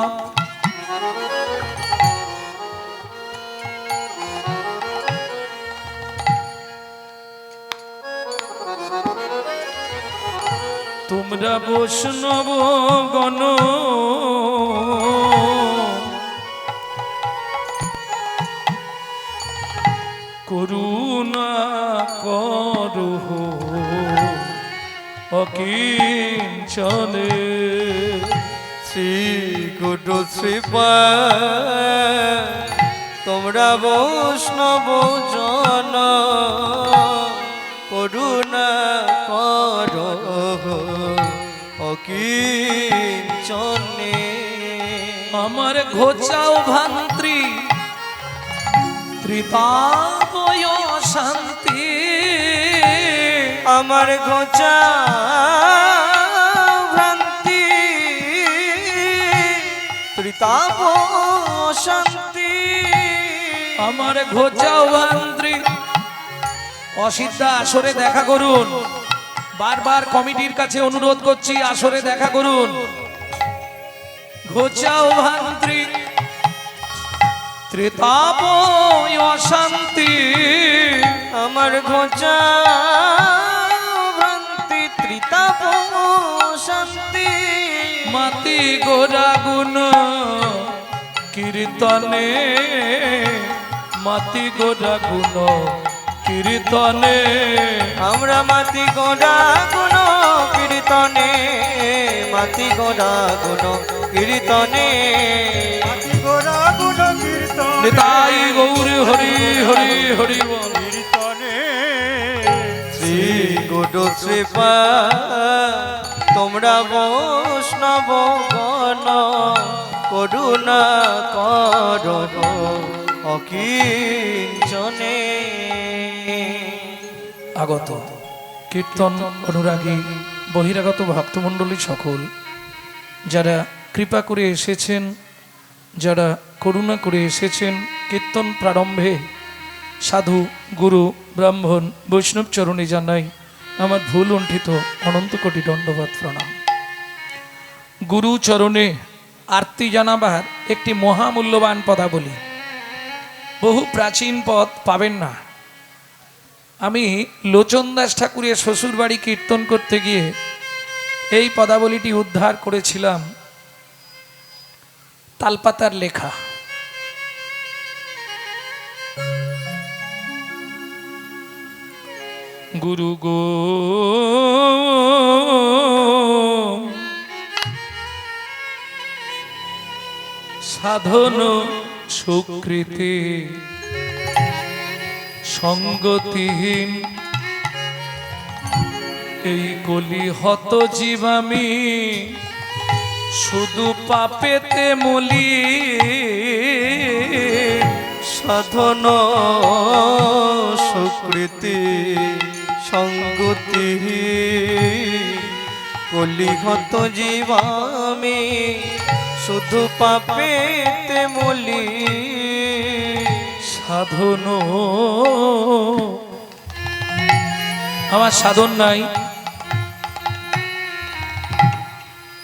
S1: তোমরা বৈষ্ণব গণ অকিঞ্চনে।
S2: শ্রী গুরু শ্রীপাদ তোমরা বৈষ্ণব জন করুণা করো অকিঞ্চনে।
S1: আমার ঘোচাও ভান্ত্রী ত্রিতাপয় শান্তি।
S2: আমার ঘোচা ভ্রান্তি ত্রিতাপ শান্তি।
S1: আমার ঘোচাও ভান্ত্রী। অসিদ্ধা আসরে দেখা করুন, বারবার কমিটির কাছে অনুরোধ করছি আসরে দেখা করুন। ঘোচাও ভান্ত্রী ত্রিতাপ অশান্তি।
S2: আমার ঘোচা ভ্রান্তি ত্রিতাপ শান্তি।
S1: মাতি গোরা গুণ কীর্তনে, মাতি গোরা গুণ কীর্তনে।
S2: আমরা মাতি গোড়া গুণ কীর্তনে, মাতি গোড়া গুণ কীর্তনে।
S1: নিতাই গৌর হরি হরি হরি বল।
S2: শ্রী গুরু শ্রীপাদ তোমরা বৈষ্ণব গণ করুণা করো অকিঞ্চনে।
S1: আগত কীর্তন অনুরাগী বহিরাগত ভক্তমণ্ডলী সকল যারা কৃপা করে এসেছেন, যারা করুণা করে এসেছেন, কীর্তন প্রারম্ভে সাধু গুরু ব্রাহ্মণ বৈষ্ণব চরণে জানাই আমার ভুল লুণ্ঠিত অনন্ত কোটি দণ্ডবাদ প্রণাম। গুরু চরণে আরতি জানাবার একটি মহামূল্যবান পদাবলী, বহু প্রাচীন পদ পাবেন না। আমি লোচন দাস ঠাকুরের শ্বশুরবাড়ি কীর্তন করতে গিয়ে এই পদাবলীটি উদ্ধার করেছিলাম, তালপাতার লেখা। গুরু গো সাধন সুকৃতি সঙ্গতিহীন এই কলি হত জীব আমি শুধু পাপেতে মলি।
S2: সাধন সুকৃতি সঙ্গতি কলিহত জীবামি শুধু পাপেতে মলি।
S1: সাধন আমার সাধন নাই,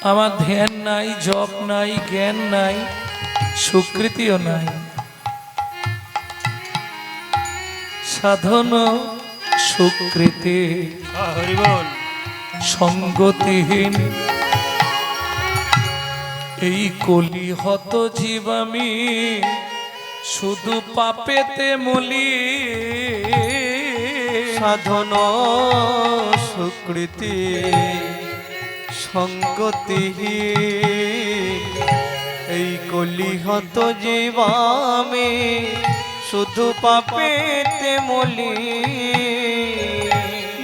S1: আমার ধ্যান নাই, জপ নাই, জ্ঞান নাই, সুকৃতিও নাই। সাধন সুকৃতি সঙ্গতিহীন এই কলি হত জীব আমি শুধু পাপেতে মলি।
S2: সাধন সুকৃতি সঙ্গতি এই কলিহত জীবামে শুধু পাপেতে মলি।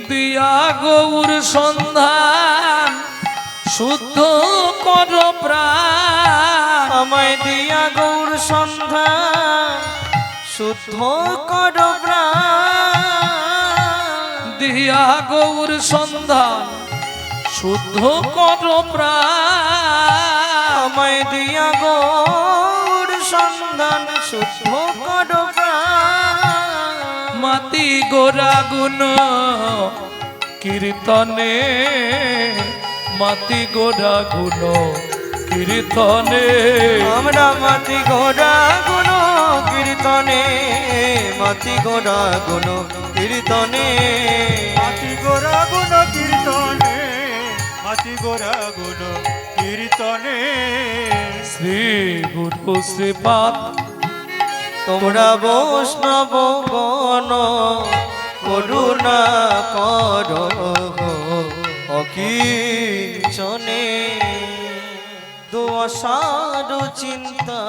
S1: দিয়া গৌর সন্ধান শুদ্ধ কর প্রাণ।
S2: আমায় দিয়া গৌর সন্ধান শুদ্ধ কর প্রাণ।
S1: দিয়া গৌর সন্ধান শুদ্ধ কর প্রাণ।
S2: আমায় দিয়া গৌর সন্ধান শুদ্ধ কর প্রাণ।
S1: মাতি গোরা গুণ কীর্তনে, মাতি গোরা গুণ কীর্তনে।
S2: আমরা মাতি গোরা গুণ কীর্তনে, মাতি গোরা গুণ কীর্তনে।
S3: মাতি গোরা গুণ কীর্তনে, মাতি গোরা গুণ কীর্তনে।
S1: শ্রী গুরু শ্রীপাদ
S2: তোমরা বৈষ্ণব গণ করুণা কর অকিঞ্চনে দোষার চিন্তা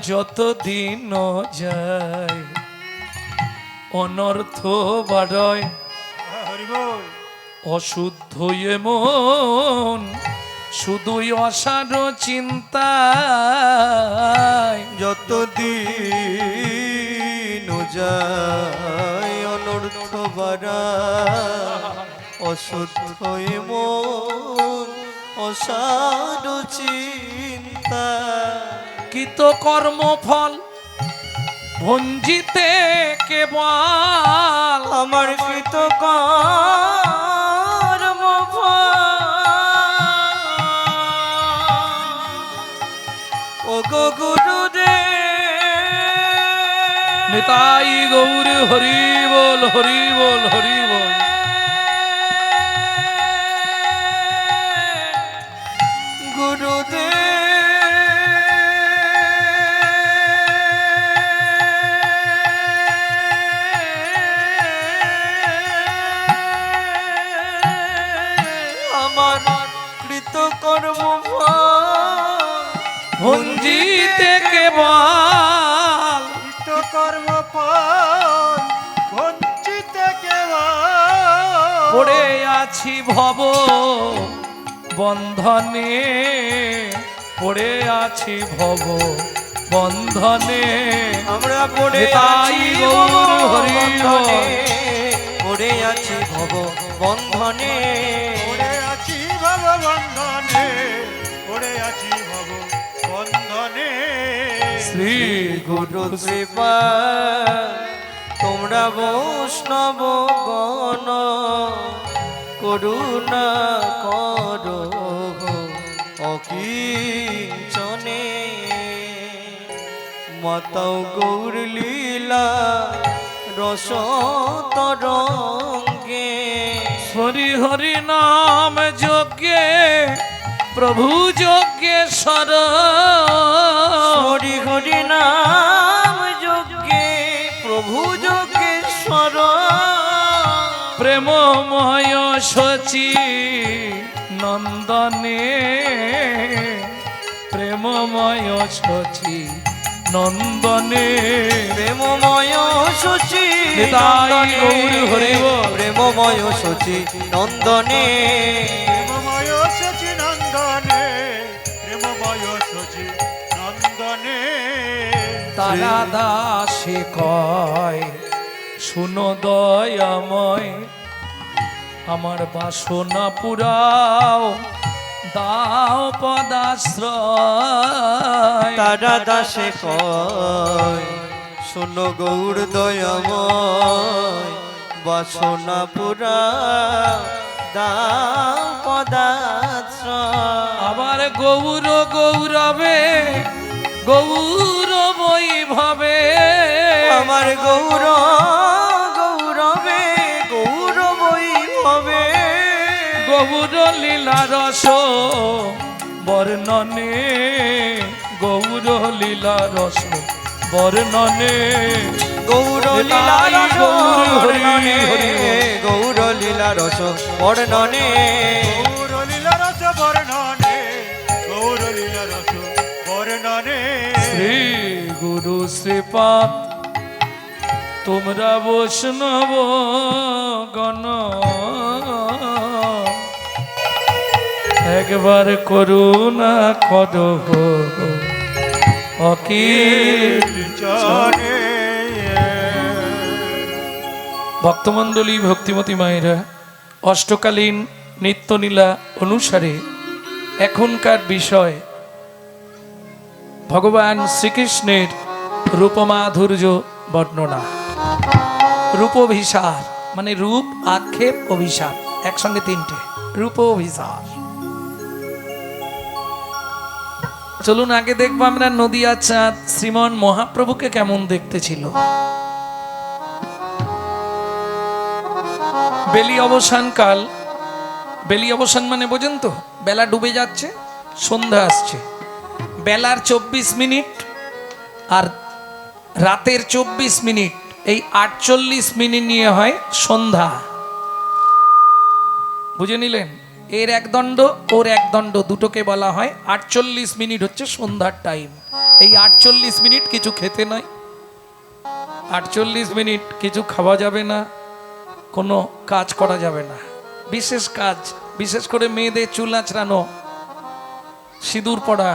S1: যতদিন যায় অনর্থ বাড়য়
S3: হরি বল।
S1: অশুদ্ধ মন শুধুই অসার চিন্তা
S2: যতদিন যায় অনর্থ বাড়া অশুদ্ধ মন অসার চিন্তা
S1: কৃত কর্মফল ভঞ্জিতে কেবল
S2: আমার কৃত কর্মফল ও গো গুরুদেব
S1: নিতাই গৌর হরি বল হরি বল হরি বল।
S2: আমার কৃত কর্ম
S1: ভঞ্জিতে কেবল
S3: কৃত কর্ম ফল বঞ্চিত কেবল
S1: পড়ে আছি ভব বন্ধনে পড়ে আছি ভব বন্ধনে
S2: আমরা পড়ে
S1: নিতাই
S2: আছি
S1: গৌর হরি বল।
S2: পড়ে আছি ভব বন্ধনে
S3: পড়ে আছি ভব বন্ধনে পড়ে আছি ভব বন্ধনে
S1: শ্রী
S2: গুরু কৃপা তোমরা বৈষ্ণব গণ করুণা করো অকিঞ্চনে মাতাও গৌর লীলা রস তরঙ্গে
S1: হরি হরি নাম যজ্ঞে প্রভু যজ্ঞেশ্বর
S2: হরি হরি নাম যজ্ঞে প্রভু যজ্ঞেশ্বর
S1: প্রেমময় সচি নন্দনে প্রেমময় সচি নন্দনে
S2: প্রেমময় সচি
S1: নিতাই গৌর হরি বল।
S2: প্রেমময় সচি নন্দনে
S3: প্রেমময় সচি নন্দনে প্রেমময় সচি নন্দনে
S1: তারা দাসে কয় শুনো দয়াময় আমার বাসনা পুরাও দাও পদাশ্রয়
S2: তারা দাসে কয় শোনো গৌর দয়াময় বাসনা পুরা দাও পদাশ্রয়
S1: আবার গৌর গৌরবে গৌর বৈভবে
S2: আমার গৌর গৌরবে গৌর বৈভবে
S1: গৌর লীলা রস বর্ণনে গৌর লীলা রস বর্ণনে
S2: গৌর লীলা রস
S1: গৌর হরি
S2: বর্ণনে
S1: হরি
S2: গৌর লীলা রস বর্ণনে
S3: গৌর লীলা রস বর্ণনে গৌর লীলা রস বর্ণনে
S1: শ্রী গুরু শ্রীপাদ তোমরা বৈষ্ণব গণ একবার করুণা করো
S3: চনে
S1: ভক্তমণ্ডলী ভক্তিমতী মায়েরা অষ্টকালীন নিত্যলীলা অনুসারে এখনকার বিষয় ভগবান শ্রীকৃষ্ণের রূপমাধুর্য বর্ণনা রূপভিসার মানে রূপ আক্ষেপ অভিশাপ একসঙ্গে তিনটে রূপভিসার। চলুন আগে দেখবো আমরা নদিয়া চাঁদ শ্রীমন মহাপ্রভুকে কেমন দেখতে ছিল। বেলি অবসান কাল, বেলি অবসান মানে বোঝেন তো, বেলা ডুবে যাচ্ছে, সন্ধ্যা আসছে, বেলার 24 মিনিট আর রাতের 24 মিনিট, এই 48 মিনিট নিয়ে হয় সন্ধ্যা। বুঝে নিলেন? এর এক দণ্ড, ওর এক দণ্ড, দুটোকে বলা হয় 48 মিনিট হচ্ছে সন্ধ্যার টাইম। এই 48 মিনিট কিছু খেতে নয়, 48 মিনিট কিছু খাওয়া যাবে না, কোনো কাজ করা যাবে না। বিশেষ কাজ, বিশেষ করে মেয়েদের চুল আঁচড়ানো, সিঁদুর পরা,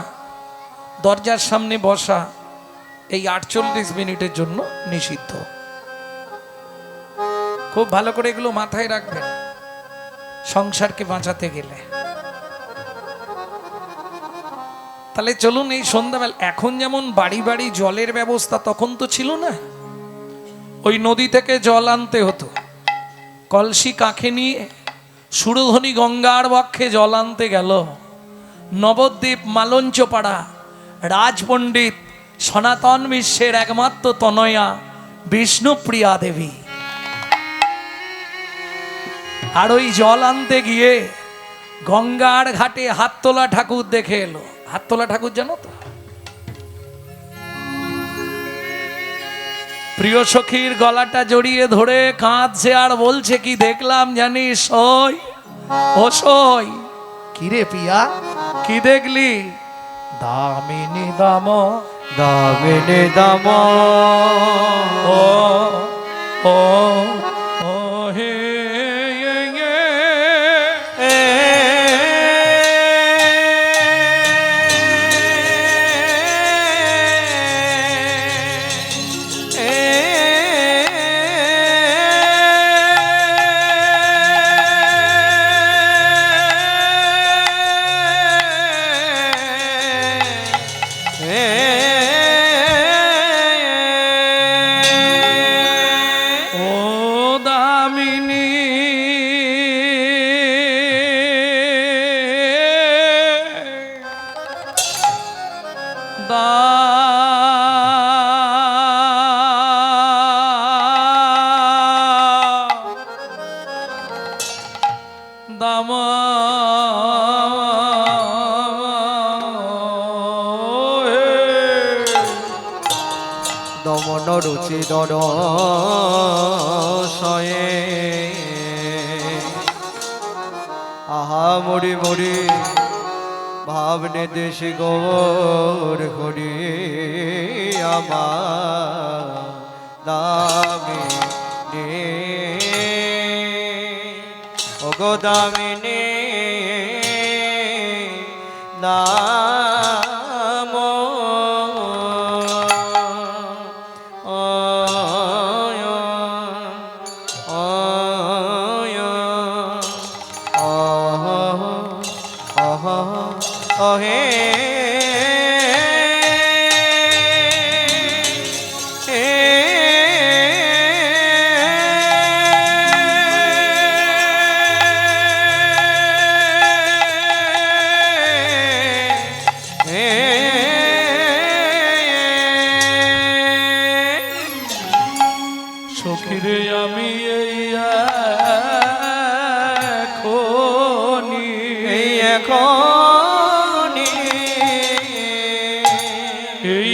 S1: দরজার সামনে বসা, এই 48 মিনিটের জন্য নিষিদ্ধ। খুব ভালো করে এগুলো মাথায় রাখবেন সংসারকে বাঁচাতে গেলে। তাহলে চলুন এই সন্ধ্যাবেলা, এখন যেমন বাড়ি বাড়ি জলের ব্যবস্থা, তখন তো ছিল না। ওই নদী থেকে জল আনতে হতো, কলসি কাঁখে নিয়ে সুরধ্বনি গঙ্গার বক্ষে জল আনতে গেল নবদ্বীপ মালঞ্চপাড়া রাজপণ্ডিত সনাতন বিশ্বের একমাত্র তনয়া বিষ্ণুপ্রিয়া দেবী। আর ওই জল আনতে গিয়ে গঙ্গার ঘাটে হাততোলা ঠাকুর দেখে এলো। হাততোলা ঠাকুর জানো তো? প্রিয় সখীর গলাটা জড়িয়ে ধরে কাঁদছে আর বলছে, কি দেখলাম জানিস? ওই ও সই, কিরে পিয়া কি দেখলি? দামিনী দাম,
S2: দামিনী দাম,
S1: ও ও ও হে
S2: দমন রুচি দর সয়ে, আহা মরি মরি ভাবনে দেশ গৌর হরি আমার দামিনী, ও গো দামিনী নাম, হে
S1: সখীরে আমি এই এখনি,
S2: এই এখন
S1: এই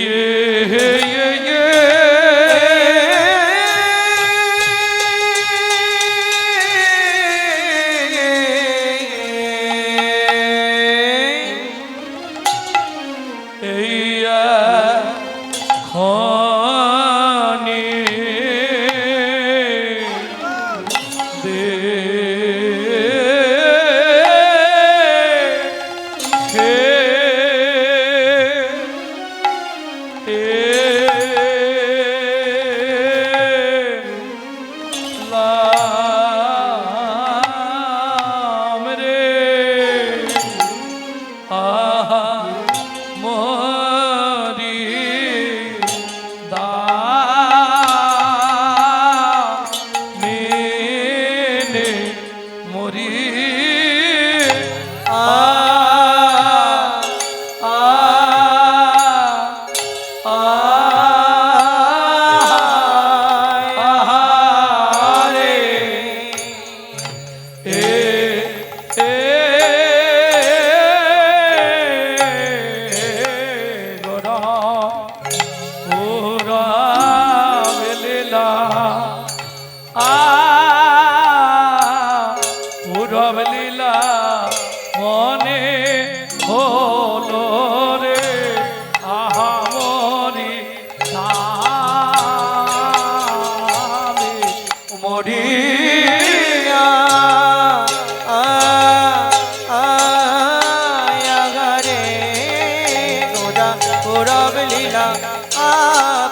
S2: পুরব লীলা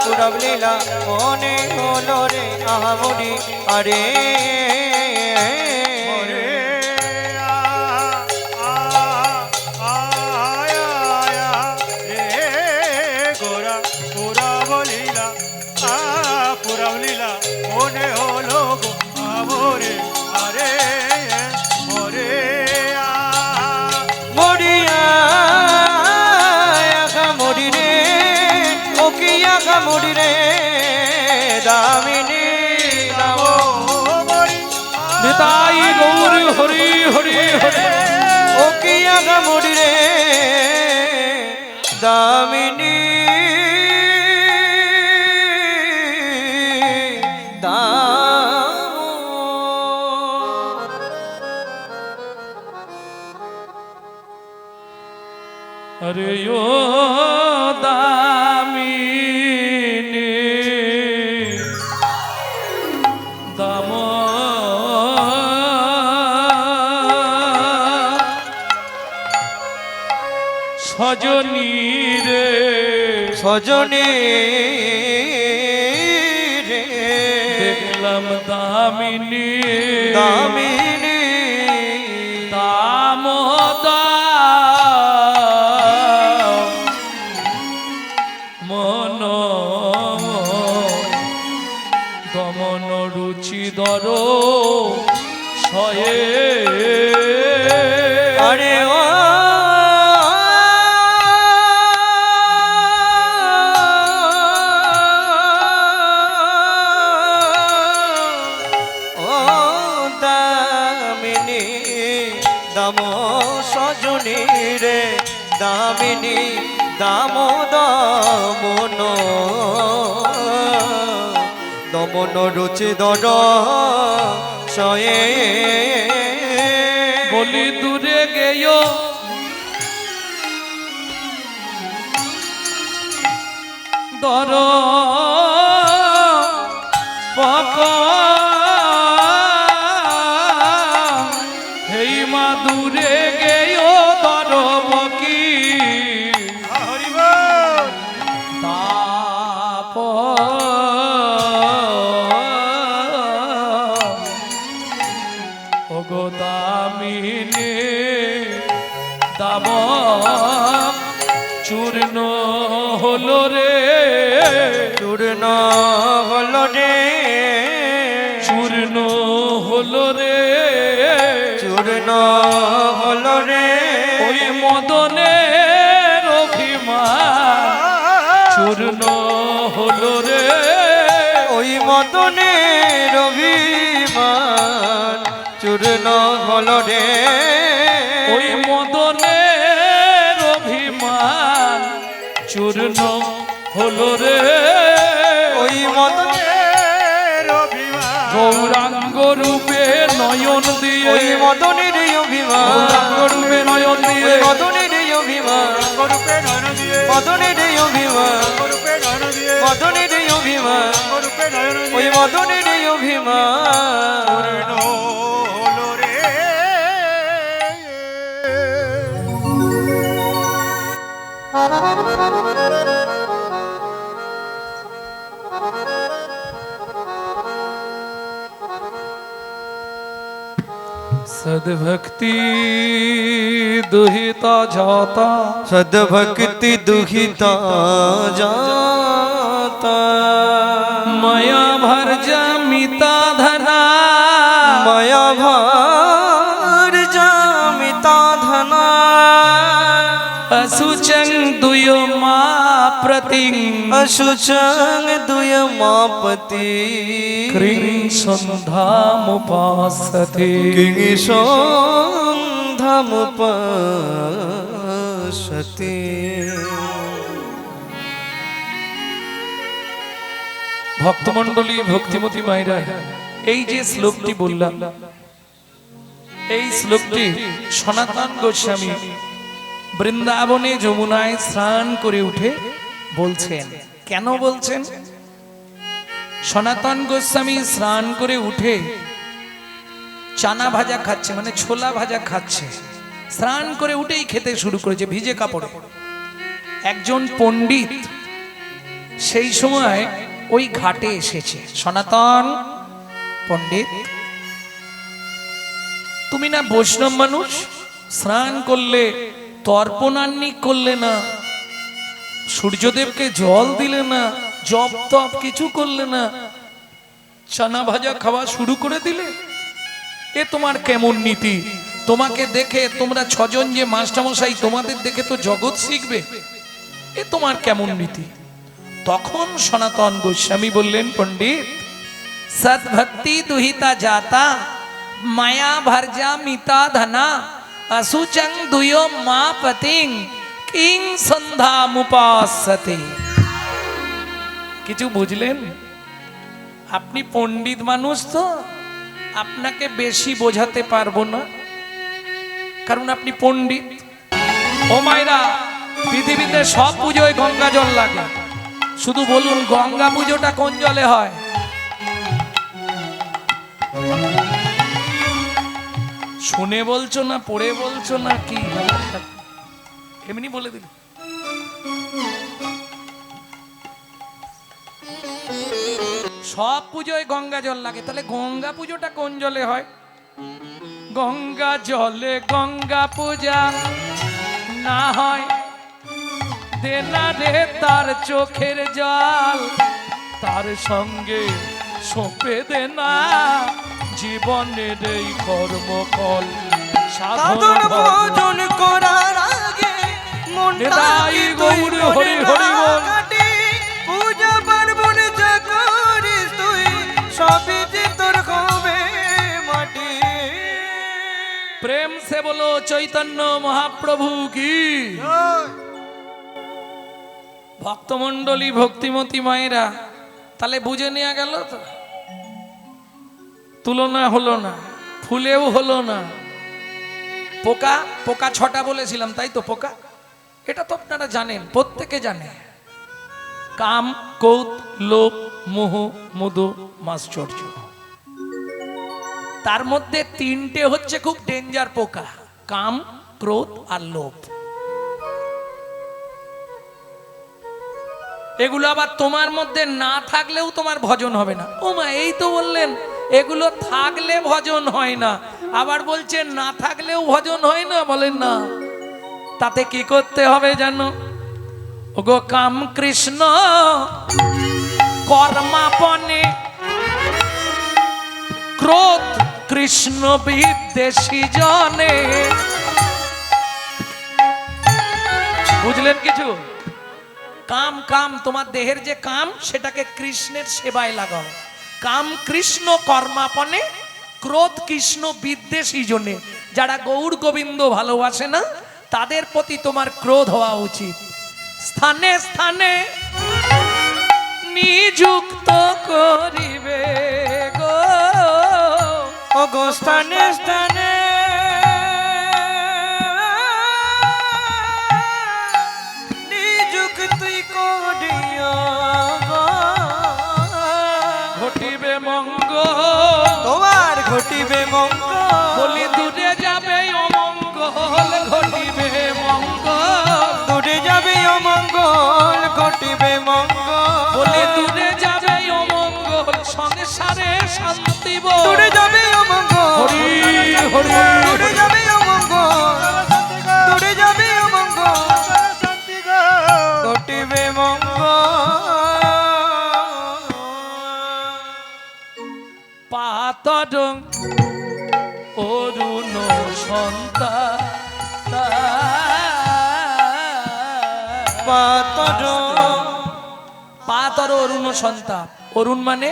S2: পুরব লীলা মনে হলো রে আহামরি আরে
S3: ওরে আয়া রে গোরা পুরা বলিলা পুরা বলিলা মনে হলো গো আমরে আরে ওরে
S2: মরিয়া মরি রে ওকিয়া মরি রে দামিনী নাম
S3: মরি
S1: নিতাই গৌর হরি হরি হরি
S2: ওকিয়া মরি রে দামিনী
S1: अरे यो दामिनी दाम सजनी रे
S2: সজনী রে
S1: देखलम दामिनी
S2: দামিনী
S1: दामोदर মন দমন রুচিদর শয়ে
S2: আরে ও দামিনী দাম সজনী রে দামিনী দাম দমন দমন রুচি দর শয়ে
S1: বলি দূরে গেয় দর পক হেই মা দূরে গেয় দর বকি
S3: হরিবল
S1: তাপ ওগো দামিনী দাম চূর্ণ হলো রে
S2: চূর্ণ হল রে
S1: চূর্ণ হলো রে
S2: চূর্ণ হল রে
S1: ওই মদনের অভিমান চূর্ণ হলো রে
S2: ওই মদনের অভিমান চূর্ণ হল রে
S1: ওই মদনের অভিমান চূর্ণ হলো রে
S2: ওই মদনের
S3: অভিমান
S1: গৌরাঙ্গ রূপে নয়ন দিয়ে
S2: ওই মদনের অভিমান
S1: গৌরাঙ্গ রূপে নয়ন দিয়ে
S2: ওই মদনের অভিমান
S3: রূপে নয়ন দিয়ে
S2: মদনের অভিমান
S3: রূপে নয়ন দিয়ে
S2: মদনের অভিমান
S3: রূপে নয়ন দিয়ে
S2: ওই মদনের অভিমান
S3: পূর্ণ হলো রে
S1: सद्भक्ति दुहिता जाता
S2: सद्भक्ति दुहिता जाता
S1: माया भर जमिता धना
S2: माया भार जामिता धना
S1: असुचंग दुयो मा प्रति
S2: अशुचंग दुय मापति
S1: क्रीं संधामुपासते
S2: किंगी संधामुपासते
S1: ভক্তমণ্ডলী ভক্তিমতী মায়েরা এই যে শ্লোকটি বললাম এই শ্লোকটি সনাতন গোস্বামী বৃন্দাবনে যমুনায় স্নান করে উঠে বলছেন। কেন বলছেন? সনাতন গোস্বামী স্নান করে উঠে চানা ভাজা খাচ্ছে, মানে ছোলা ভাজা খাচ্ছে। স্নান করে উঠেই খেতে শুরু করেছে ভিজে কাপড়ে। একজন পণ্ডিত সেই সময় ওই ঘাটে এসেছে। সনাতন পণ্ডিত, তুমি না বৈষ্ণব মানুষ, স্নান করলে, তর্পণান্নি করলে না, সূর্যদেবকে জল দিলে না, জপ তপ কিছু করলে না, চানা ভাজা খাওয়া শুরু করে দিলে, এ তোমার কেমন নীতি? তোমাকে দেখে তোমরা ছজন যে মাস্টারমশাই, তোমাদের দেখে তো জগৎ শিখবে, এ তোমার কেমন নীতি? তখন সনাতন গোস্বামী বললেন, পণ্ডিত, সদ্ভক্তি দুহিতা জাতা, মায়া ভর্জা মিতা ধনা, আসুচং দুয়ো মা পতিং, কিং সন্ধ্যা মুপাসতে। কিছু বুঝলেন? আপনি পণ্ডিত মানুষ তো, আপনাকে বেশি বোঝাতে পারবো না, কারণ আপনি পণ্ডিত। ও মায়েরা, পৃথিবীতে সব পুজোয় গঙ্গা জল লাগে, শুধু বলুন গঙ্গা পুজোটা কোন জলে হয়? শুনে বলছো না পড়ে বলছো না কি? এমনি বলে দিল। সব পুজোয় গঙ্গা জল লাগে, তাহলে গঙ্গা পুজোটা কোন জলে হয়? গঙ্গা জলে গঙ্গা পূজা না হয়, দেনা রে তার চোখের জল, তার সঙ্গে সঁপে দেনা জীবনের এই কর্মফল। সাধন
S2: ভজন করার আগে
S1: নিতাই গৌর হরি হরি বল।
S2: পূজা পার্বণ যা করিস তুই, সবই যে তোর হবে মাটি।
S1: প্রেম সে বলো চৈতন্য মহাপ্রভু কি। ভক্তমণ্ডলী, ভক্তিমতী মায়েরা, তাহলে বুঝে নেওয়া গেল তো, তুলনা হলো না, ফুলেও হলো না। পোকা, পোকা 6টা বলেছিলাম, তাই তো? পোকা, এটা তো আপনারা জানেন, প্রত্যেকে জানে। কাম, ক্রোধ, লোভ, মোহ, মদ, মাশ্চর্য। তার মধ্যে 3টে হচ্ছে খুব ডেঞ্জার পোকা, কাম, ক্রোধ আর লোভ। এগুলো আবার তোমার মধ্যে না থাকলেও তোমার ভজন হবে না। ও মা, এই তো বললেন এগুলো থাকলে ভজন হয় না, আবার বলছেন না থাকলেও ভজন হয় না। বলেন না, তাতে কি করতে হবে জানো? ওগো কাম কৃষ্ণ কর্মাপনে, ক্রোধ কৃষ্ণ বিদ্বেষী জনে। বুঝলেন কিছু? কাম, কাম তোমার দেহের যে কাম, সেটাকে কৃষ্ণের সেবায় লাগাও। কাম কৃষ্ণ কর্মাপনে, ক্রোধ কৃষ্ণ বিদ্বেষী জনে। যারা গৌর গোবিন্দ ভালোবাসে না, তাদের প্রতি তোমার ক্রোধ হওয়া উচিত। স্থানে স্থানে নিযুক্ত করিবে গো,
S2: ওগো স্থানে স্থানে নিযুক্তি করিও গো।
S1: ঘটিবে মঙ্গল,
S2: তোমার ঘটিবে মঙ্গল।
S1: বলি দূরে যাবে অমঙ্গল, ঘটিবে মঙ্গল।
S2: দূরে যাবে অমঙ্গল, ঘটিবে মঙ্গল।
S1: বলি দূরে যাবে অমঙ্গল, সংসারে শান্তি বল।
S2: দূরে যাবে অমঙ্গল,
S1: হরি হরি।
S2: দূরে যাবে অমঙ্গল, দূরে যাবে অমঙ্গল, ঘটিবে মঙ্গল।
S1: পাতরং অরুণ সন্তান, পাতর অরুণ সন্তাপ। অরুণ মানে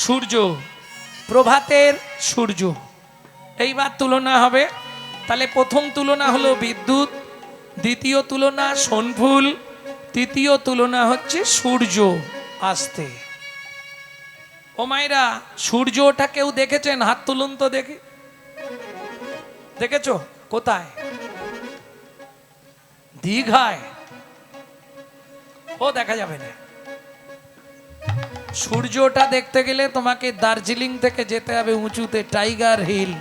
S1: সূর্য, প্রভাতের সূর্য। এইবার তুলনা হবে, তাহলে প্রথম তুলনা হলো বিদ্যুৎ, দ্বিতীয় তুলনা সোনফুল, তৃতীয় তুলনা হচ্ছে সূর্য আসতে। ও মায়েরা, সূর্যটা কেউ দেখেছেন? হাত তুলুন তো দেখি। দেখেছো? কোথায়? দীঘায়। ও দেখা যাবে না। সূর্যটা দেখতে গেলে তোমাকে দার্জিলিং থেকে যেতে হবে উঁচুতে, টাইগার হিল।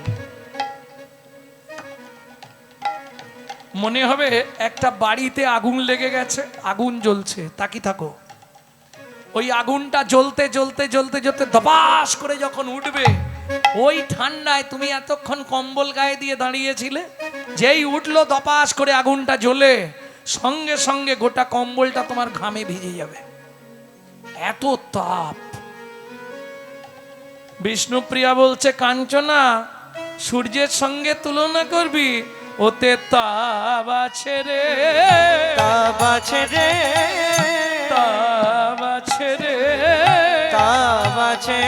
S1: মনে হবে একটা বাড়িতে আগুন লেগে গেছে, আগুন জ্বলছে, তাকি থাকো। ওই আগুনটা জ্বলতে জ্বলতে জ্বলতে জ্বলতে ধপাস করে যখন উঠবে, ওই ঠান্ডায় তুমি এতক্ষণ কম্বল গায়ে দিয়ে দাঁড়িয়েছিলে, যেই উঠলো ধপাস করে আগুনটা জ্বলে, সঙ্গে সঙ্গে গোটা কম্বলটা তোমার ঘামে ভিজে যাবে, এত তাপ। বিষ্ণুপ্রিয়া বলছে, কাঞ্চনা সূর্যের সঙ্গে তুলনা করবি, ওতে তাপ আছে রে,
S2: তাপ আছে রে,
S1: তাপ আছে রে,
S2: তাপ আছে।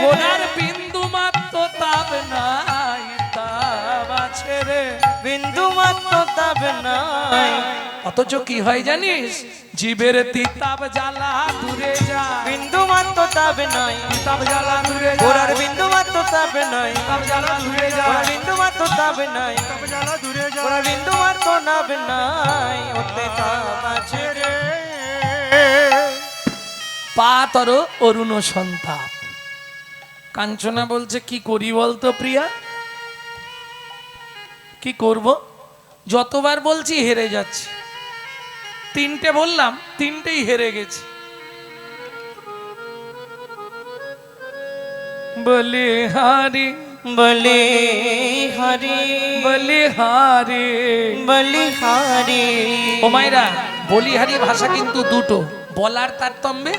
S1: গোড়ার বিন্দু মাত্র তাপ নাই, তাপ আছে রে,
S2: বিন্দু মাত্র তাপ নাই।
S1: অথচ কি হয় জানিস, জীবের তিতাব জ্বালা দূরে যায়,
S2: বিন্দু মাত্র তাপ নাই,
S1: তিতাব জ্বালা দূরে
S2: গোড়ার
S1: যায়,
S2: বিন্দু মাত্র তাপ নাই,
S1: তিতাব জ্বালা দূরে
S2: গোড়ার
S1: যায়,
S2: বিন্দু মাত্র তাপ নাই,
S3: তবে জ্বালা দূরে
S2: গোড়ার
S3: যায়
S2: বিন্দু মাত্র নাভ নাই, ওতে তাপ আছে রে।
S1: পাতর অরুণ সন্তাপ। কাঞ্চনা বলছে, কি করি বলতো প্রিয়া, কি করব? যতবার বলছি হেরে যাচ্ছি, তিনটে বললাম, তিনটেই হেরে গেছি। বলি হারি,
S2: বলি হরি,
S1: বলি হারি,
S2: বলিহারি।
S1: ও মাইরা, বলিহারি ভাষা কিন্তু দুটো, বলার তারতম্যে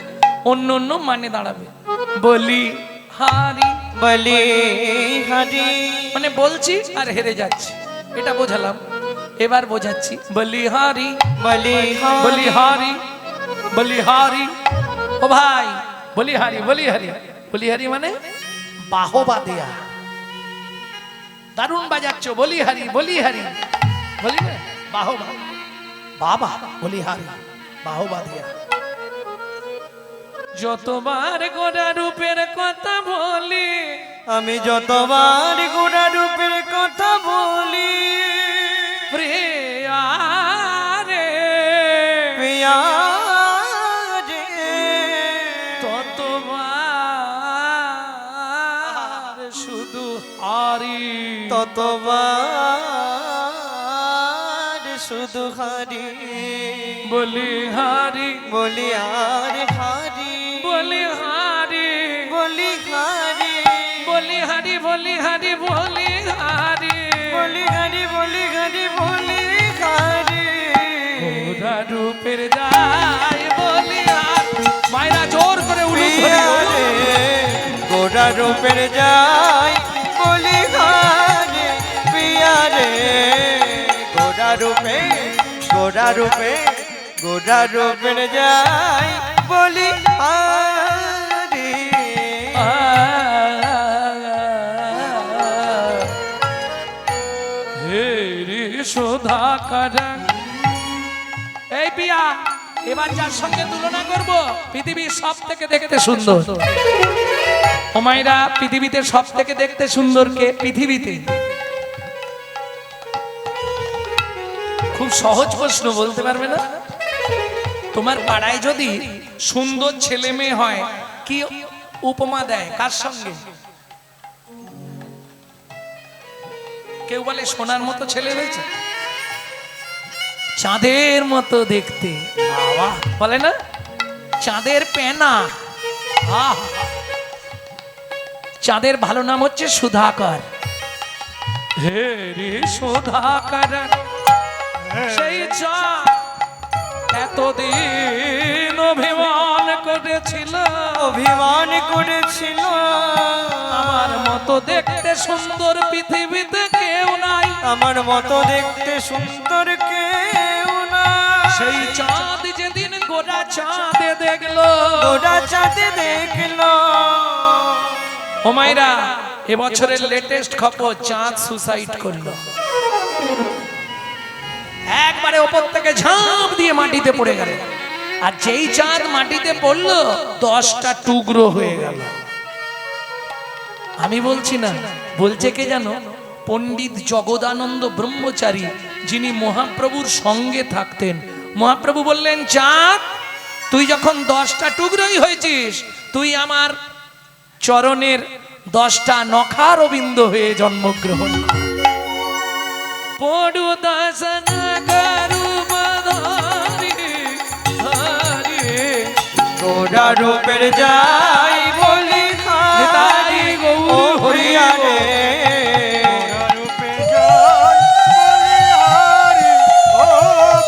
S1: অন্য অন্য মানে দাঁড়াবে। বলি হারি
S2: বলিহারি,
S1: মানে বলছি আর হেরে যাচ্ছি, এটা বোঝালাম। এবার বোঝাচ্ছি, বলিহারি,
S2: বলিহারি,
S1: বলিহারি, বলিহারি। ও ভাই, বলিহারি, বলিহারি, বলিহারি মানে বাহবা দেয়া, দারুণ বাজাচ্ছ, বলিহারি, বলিহারি, বলি না বাহবা, বাবা বলিহারি, বাহবা দেয়া। যতবার গোড়া রূপের কথা বলি,
S2: আমি যতবার গোড়া রূপের কথা বলি,
S1: প্রিয়া রে,
S2: প্রিয়া রে,
S1: ততবার শুধু হারি,
S2: ততবার শুধু হারি,
S1: বলি হারি,
S2: বলি আর হারি,
S1: বলি হারি,
S2: বলি হারি,
S1: বলি হারি, বলি হারি, বলি হারি,
S2: বলি হারি, বলি হারি, বলি হারি।
S1: গোড়া রূপের যাই বলি হারি। মায়েরা জোর করে উলু
S2: প্রিয়া রে, গোড়া রূপের যাই বলি হারি, প্রিয়া রে, গোড়া রূপে, গোড়া রূপে, গোড়া রূপের যাই বলি হারি।
S1: হেরি শোধা কারণ। এই পিয়া, এবার যার সঙ্গে তুলনা করব, পৃথিবীর সব থেকে দেখতে সুন্দর, ও মায়েরা, পৃথিবীতে সব থেকে দেখতে সুন্দর কে? পৃথিবীতে। খুব সহজ প্রশ্ন, বলতে পারবে না? তোমার পাড়ায় যদি সুন্দর ছেলে মেয়ে হয়, কি উপমা দেয় কার সঙ্গে? কেউ বলে সোনার মতো ছেলে হয়েছে, চাঁদের মতো দেখতে, বাবা বলে না, চাঁদের পেনা। আহ, চাঁদের ভালো নাম হচ্ছে সুধাকর। হে রে সুধাকর, সেই চাঁদ এতদিন অভিমান করেছিল,
S2: অভিমান করেছিল,
S1: আমার মতো দেখতে সুন্দর পৃথিবীতে কেউ নাই,
S2: আমার মতো দেখতে সুন্দর কেউ না।
S1: সেই চাঁদ যেদিন গোটা চাঁদে দেখলো,
S2: গোটা চাঁদে দেখলো।
S1: ও মাইরা, এবছরের লেটেস্ট খবর, চাঁদ সুসাইড করলো, একবারে ওপর থেকে ঝাঁপ দিয়ে মাটিতে পড়ে গেল। আর যেই চাঁদ মাটিতে পড়লো, 10টা টুকরো হয়ে গেল। আমি বলছি না, বলছে কে জানো? পণ্ডিত জগদানন্দ ব্রহ্মচারী, যিনি মহাপ্রভুর সঙ্গে থাকতেন। মহাপ্রভু বললেন, চাঁদ তুই যখন 10টা টুকরোই হয়েছিস, তুই আমার চরণের 10টা নখার বিন্দু হয়ে জন্মগ্রহণ কর। পড়ু দর্শন করু বধারি হরি
S2: গোরা রূপের যাই বলি
S1: নিতাই গৌর হরি
S2: হরিয়ারে
S3: রূপে জয় বলিহারি ও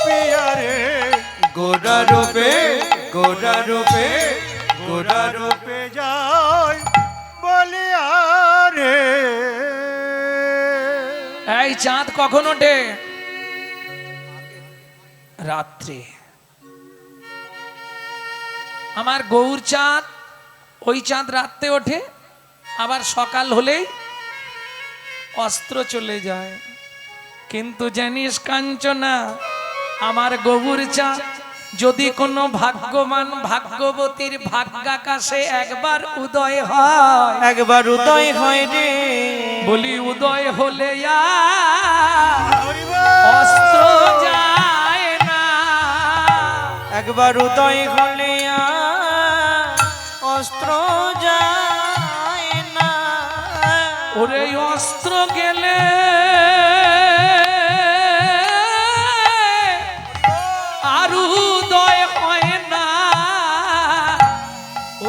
S3: পিয়ারে
S2: গোরা রূপে গোরা রূপে গোরা রূপে
S3: রূপে জয় বলিহারে
S1: এই চাঁদ কখন ওঠে রাত্রে আমার গৌর চাঁদ ওই চাঁদ রাত্রে ওঠে আবার সকাল হলেই অস্ত্র চলে যায় কিন্তু জানিস কাঞ্চনা আমার গৌর চাঁদ যদি কোনো ভাগ্যবান ভাগ্যবতীর ভাগ্যাকাশে একবার উদয় হয়
S2: একবার উদয় হয় রে
S1: বলি উদয় হলে
S3: হরিবল।
S1: অস্ত্র যায় না
S2: একবার উদয় হলে অস্ত্র যায় না
S1: ওরে অস্ত্র গেলে আর উদয় হয় না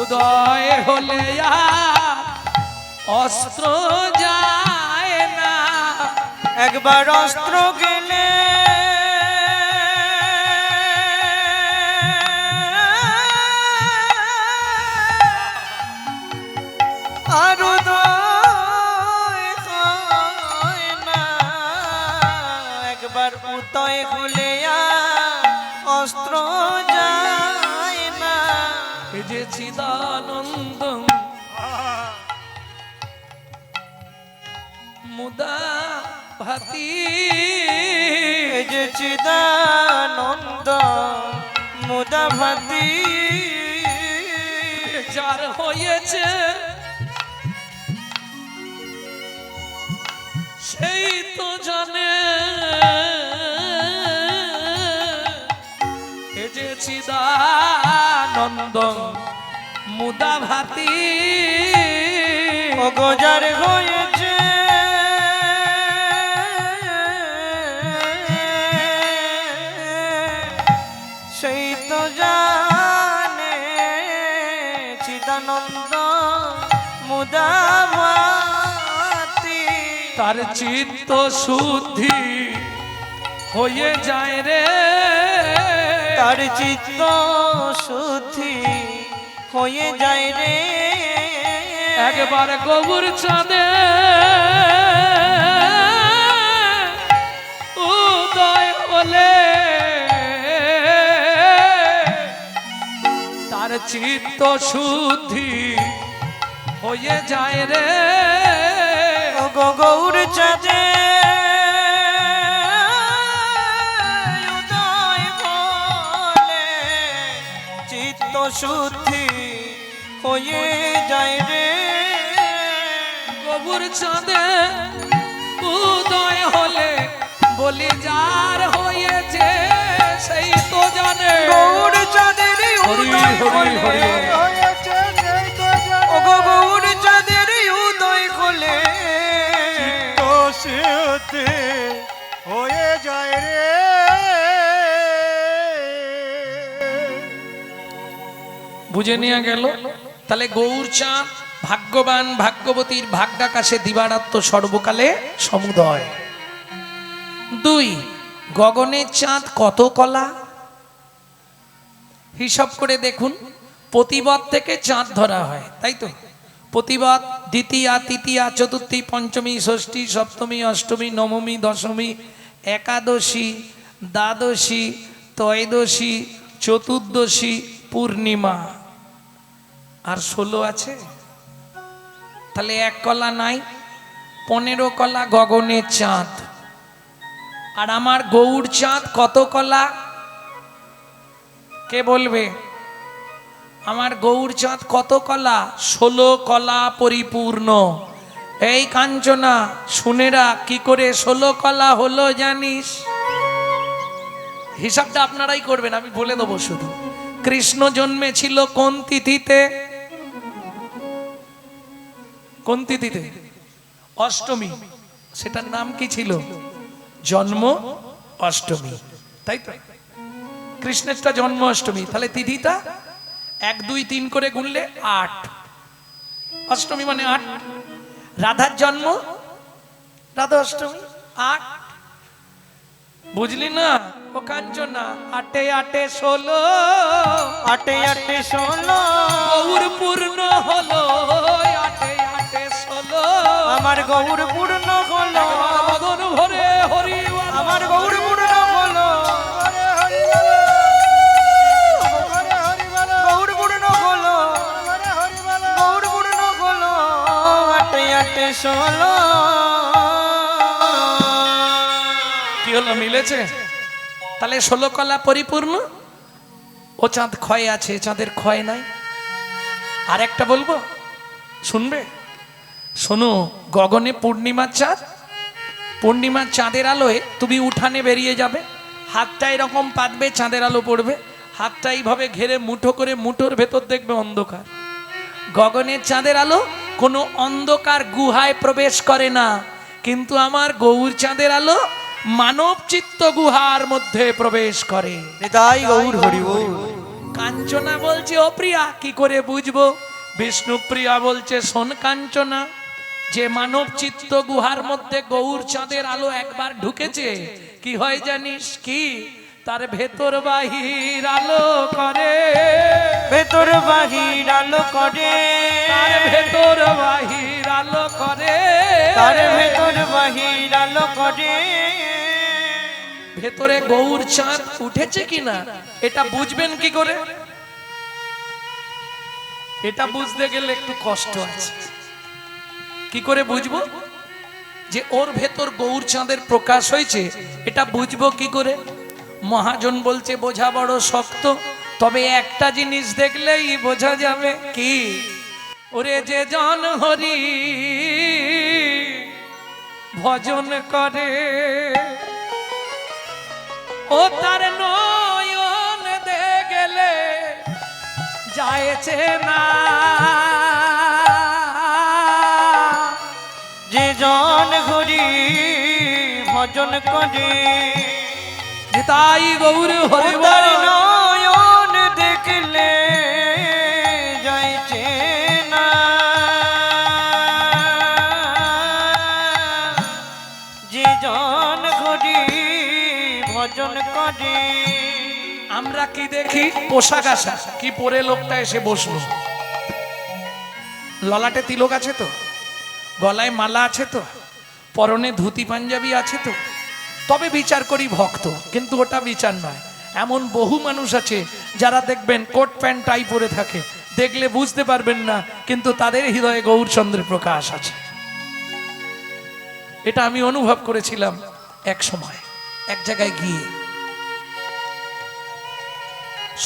S1: উদয় হলে অস্ত্র যায় না
S2: একবার অস্ত্র গেলে আর উদয় হয় না একবার উদয় হলে অস্ত্র যায় না
S1: এ যে চিদানন্দ মুদা ভাতি
S2: এই যে চিদানন্দ মুদা ভাতি
S1: যার হয়েছে সেই তো জানে এ যে চিদানন্দ মুদা ভাতি
S2: ও গোজার হয়েছে সেই তো জানে চিদানন্দ মুদাভাতি
S1: তার চিত্ত শুদ্ধি হয়ে যায় রে
S2: তার চিত্ত শুদ্ধি হয়ে যায় রে
S1: একবার গৌর চাঁদে উদয় হলে তার চিত্ত শুদ্ধি হয়ে যায় রে
S2: ও গো গৌর চাঁদে উদয় হলে চিত্ত শুদ্ধি হয়ে যায় রে
S1: গৌর চাঁদে উদয় হলে বলি যার হয়েছে সেই তো জানে
S2: গৌর চাঁদের
S1: হরি
S2: উদয়
S1: হরি হরি
S2: হলে
S3: হয়েছে সেই তো জানে।
S2: ও গো গৌর চাঁদের উদয় হলে
S3: তো সিদ্ধি হয়ে যায় রে
S1: বুঝে নিয়ে গেল তাহলে গৌর চাঁদ ভাগ্যবান ভাগ্যবতীর ভাগ্যাকাশে দিবারাত্ম সর্বকালে সমুদয়। 2 গগনের চাঁদ কত কলা হিসাব করে দেখুন প্রতিবাদ থেকে চাঁদ ধরা হয় তাই তো প্রতিবাদ দ্বিতীয়া তৃতীয়া চতুর্থী পঞ্চমী ষষ্ঠী সপ্তমী অষ্টমী নবমী দশমী একাদশী দ্বাদশী ত্রয়োদশী চতুর্দশী পূর্ণিমা আর 16 আছে তাহলে 1 কলা নাই 15 কলা গগনের চাঁদ আর আমার গৌর চাঁদ কত কলা কে বলবে আমার গৌর চাঁদ কত কলা 16 কলা পরিপূর্ণ এই কাঞ্চনা শুনেরা কি করে 16 কলা হলো জানিস হিসাবটা আপনারাই করবেন আমি বলে দেবো শুধু কৃষ্ণ জন্মেছিল কোন তিথিতে কোন তিথিতে অষ্টমী সেটার নাম কি ছিল জন্ম অষ্টমী, তাই তো? কৃষ্ণেরটা জন্ম অষ্টমী, তাহলে তিথিটা 1 2 3 করে গুনলে 8, অষ্টমী মানে 8। রাধার জন্ম রাধা অষ্টমী 8, বুঝলি না? ও কাঞ্চনা 8 8 16,
S2: 8 8 16
S1: গৌর পূর্ণ হলো 8 8 16,
S2: আমার গৌর পূর্ণ হলো,
S1: মদন ভরে হরি বল।
S2: আমার গৌর পূর্ণ হলো,
S3: হরে হরি বলো, হরে হরি বলো,
S2: গৌর পূর্ণ হলো,
S3: হরে হরি বলো।
S2: গৌর পূর্ণ হলো 8 8 16।
S1: কি হলো, মিলেছে? তাহলে 16 কলা পরিপূর্ণ। ও চাঁদ ক্ষয় আছে, চাঁদের ক্ষয় নাই। আর একটা বলবো, শুনবে? শোনো, গগনে পূর্ণিমার চাঁদ, পূর্ণিমার চাঁদের আলোয় তুমি উঠানে বেরিয়ে যাবে, হাতটা এরকম পাতবে, চাঁদের আলো পড়বে, হাতটা এইভাবে ঘেরে মুঠো করে, মুঠোর ভেতর দেখবে অন্ধকার। গগনের চাঁদের আলো কোনো অন্ধকার গুহায় প্রবেশ করে না, কিন্তু আমার গৌর চাঁদের আলো মানব চিত্ত গুহার মধ্যে প্রবেশ করে।
S2: নিতাই গৌর হরি বল।
S1: কাঞ্চনা বলছে, ও প্রিয়া কি করে বুঝবো? বিষ্ণুপ্রিয়া বলছে, শোন কাঞ্চনা, যে মানব চিত্ত গুহার মধ্যে গৌর চাঁদের আলো একবার ঢুকেছে, কি হয় জানিস? কি? তার ভেতর বাহির আলো করে,
S2: ভেতর বাহির আলো করে,
S1: তার ভেতর বাহির আলো করে,
S2: তার ভেতর বাহির আলো করে।
S1: ভেতরে গৌর চাঁদ উঠেছে কিনা এটা বুঝবেন কি করে? এটা বুঝতে গেলে একটু কষ্ট আছে। কি করে বুঝবো যে ওর ভেতর গৌর চাঁদের প্রকাশ হয়েছে? এটা বুঝবো কি করে? মহাজন বলছে, বোঝা বড় শক্ত, তবে একটা জিনিস দেখলেই বোঝা যাবে। কি? ওরে যে জন হরি ভজন করে, ও তার নয়ন দে গেলে যায়ছে না,
S2: যে জন হরি ভজন করে,
S1: যে তাই গৌর হরি
S2: ও তার
S1: বল।
S2: নয়ন দেখলে যাইছে না, যে জন হরি ভজন করে।
S1: আমরা কি দেখি? পোশাক আশা কি পরে লোকটা এসে বসলো, ললাটে তিলক আছে তো, গলায় মালা আছে তো, পরনে ধুতি পাঞ্জাবি আছে তো, তবে বিচার করি ভক্ত। কিন্তু ওটা বিচার নয়। এমন বহু মানুষ আছে যারা দেখবেন কোট প্যান্ট টাই পরে থাকে, দেখলে বুঝতে পারবেন না, কিন্তু তাদের হৃদয়ে গৌরচন্দ্রের প্রকাশ আছে। এটা আমি অনুভব করেছিলাম এক সময় এক জায়গায় গিয়ে।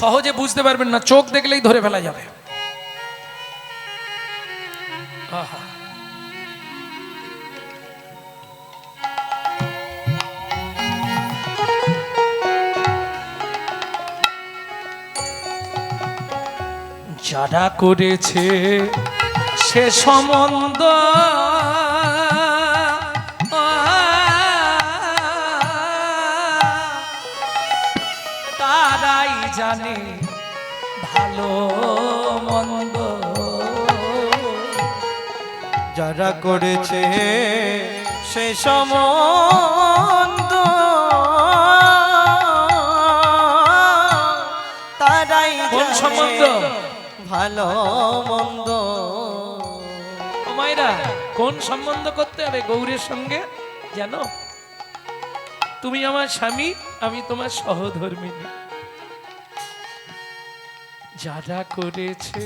S1: সহজে বুঝতে পারবেন না, চোখ দেখলেই ধরে ফেলা যাবে। আহা, যারা করেছে সে সম্বন্ধ তারাই জানে ভালো মন্দ।
S2: যারা করেছে সে সম্বন্ধ তারাই
S1: কোন
S2: জানে
S1: সম্বন্ধ?
S2: ভালো মন্দ।
S1: ও মায়েরা, কোন সম্বন্ধ করতে হবে গৌরের সঙ্গে জানো? তুমি আমার স্বামী, আমি তোমার সহধর্মিনী। যারা করেছে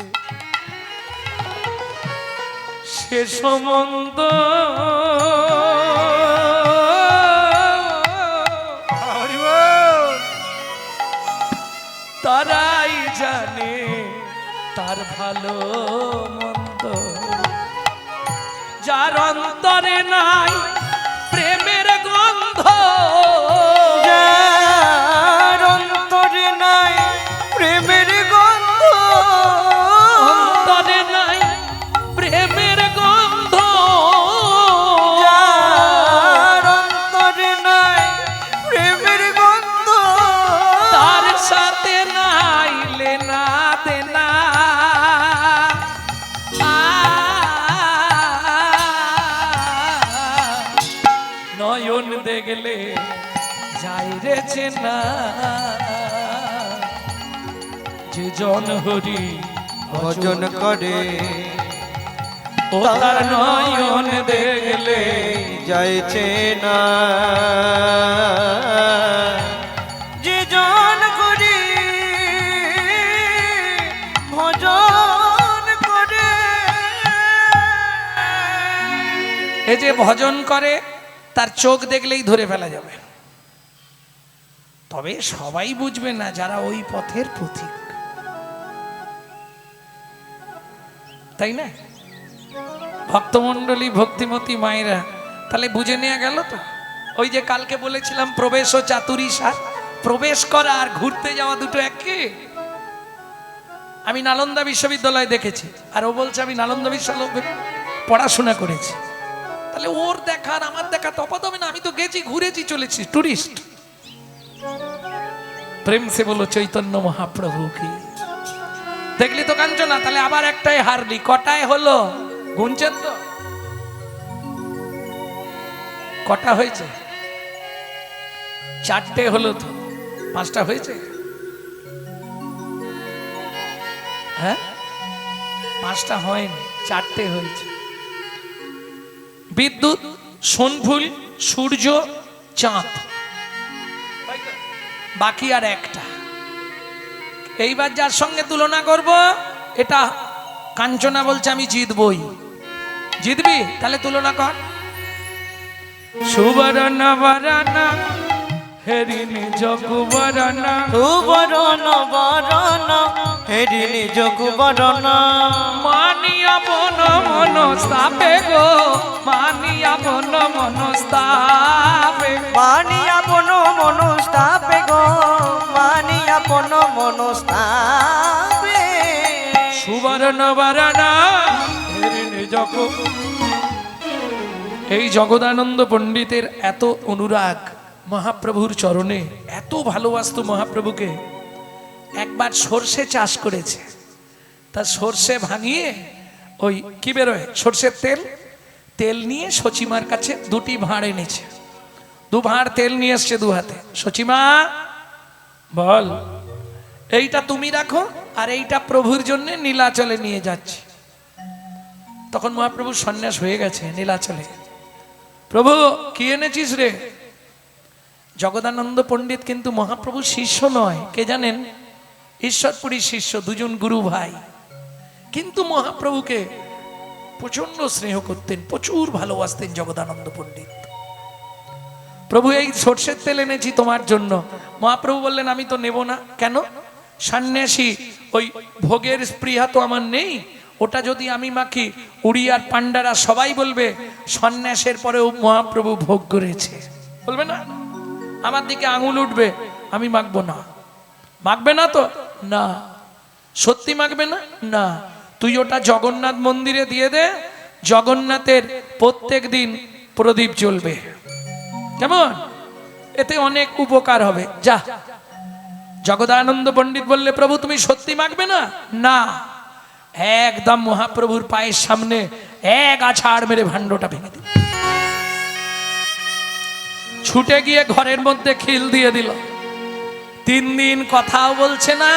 S1: সে সম্বন্ধ
S3: হরি বল।
S1: তারাই জানে তার ভালো মন্দ। যার অন্তরে নাই প্রেমের গন্ধ,
S2: যার অন্তরে নাই প্রেমের গন্ধ,
S1: অন্তরে নাই প্রেমের গন্ধ,
S2: যার অন্তরে নাই
S1: হাইরেছে না যে জন হরি
S2: ভজন করে
S1: ও তার নয়ন দেখলে
S2: যাইছে না যে জন করি ভজন করে।
S1: এই যে ভজন করে তার চোখ দেখলেই ধরে ফেলা যাবে, তবে সবাই বুঝবে না যারা ওই পথের পথিক, তাই না? ভক্তমণ্ডলী ভক্তিমতী মায়েরা তাহলে বুঝে নেওয়া গেল তো। ওই যে কালকে বলেছিলাম প্রবেশ ও চাতুরী সার, প্রবেশ করা আর ঘুরতে যাওয়া দুটো একই। আমি নালন্দা বিশ্ববিদ্যালয়ে দেখেছি, আর ও বলছে আমি নালন্দা বিশ্ববিদ্যালয়ে পড়াশোনা করেছি। তাহলে ওর দেখা আর আমার দেখা তফাৎ হবে না? আমি তো গেছি, ঘুরেছি, চলেছি, টুরিস্ট। প্রেম সে বলো চৈতন্য মহাপ্রভু কি। দেখলি তো কাঞ্চনা, তাহলে আবার একটাই হারলি, কটায় হলো গুনছেন তো? কটা হয়েছে? চারটে হলো তো, পাঁচটা হয়েছে? হ্যাঁ, পাঁচটা হয়নি, চারটে হয়েছে। বিদ্যুৎ, সোনফুল, সূর্য, চাঁদ, বাকি আর একটা। এইবার যার সঙ্গে তুলনা করব, এটা কাঞ্চনা বলছে আমি জিতবই। জিতবি? তাহলে তুলনা কর। সুবর্ণ বরণ হেরিনি জগুবরণ,
S2: সুবরণ বরণ হেরিনি জগুবরণ,
S1: মানিয়া বন মনস্তাপে গো, মানিয়া বন মনস্তাপে,
S2: মানিয়া বন মনস্তাপে গো, মানিয়া বন মনস্তাপে।
S1: সুবর্ণ বরণ হেরিনি জগু। এই জগদানন্দ পণ্ডিতের এত অনুরাগ মহাপ্রভুর চরণে, এত ভালোবাসতো মহাপ্রভুকে। একবার সর্ষে চাষ করেছে, তা সর্ষে ভাঙিয়ে ওই কি বেরোয় সর্ষের তেল, তেল নিয়ে সচিমার কাছে দুটি ভাঁড় এনেছে। দু ভাঁড় তেল নিয়ে এসছে দু হাতে। সচিমা বল, এইটা তুমি রাখো আর এইটা প্রভুর জন্য নীলাচলে নিয়ে যাচ্ছি। তখন মহাপ্রভুর সন্ন্যাস হয়ে গেছে নীলাচলে। প্রভু কি এনেছিস রে? জগদানন্দ পণ্ডিত কিন্তু মহাপ্রভুর শিষ্য নয়, কে জানেন? ঈশ্বরপুরীর শিষ্য, দুজন গুরু ভাই। কিন্তু মহাপ্রভুকে প্রচন্ড স্নেহ করতেন, প্রচুর ভালোবাসতেন জগদানন্দ পণ্ডিত। প্রভু এই সর্ষের তেল এনেছি তোমার জন্য। মহাপ্রভু বললেন আমি তো নেব না। কেন? সন্ন্যাসী, ওই ভোগের স্পৃহা তো আমার নেই। ওটা যদি আমি মাখি, উড়িয়ার পান্ডারা সবাই বলবে সন্ন্যাসের পরেও মহাপ্রভু ভোগ করেছে, বলবে না? আমার দিকে আঙুল উঠবে, আমি মাখবো না। মাখবে না তো? না। সত্যি মাখবে না? না। তুই ওটা জগন্নাথ মন্দিরে দিয়ে দে, জগন্নাথের প্রত্যেক দিন প্রদীপ জ্বলবে, কেমন? এতে অনেক উপকার হবে। যা। জগদানন্দ পণ্ডিত বললে প্রভু তুমি সত্যি মাখবে না? না। একদম মহাপ্রভুর পায়ের সামনে এক আছাড় মেরে ভাণ্ডটা ভেঙে দিল। ছুটে গিয়ে ঘরের মধ্যে খিল দিয়ে দিল। 3 দিন কথাও বলছে না,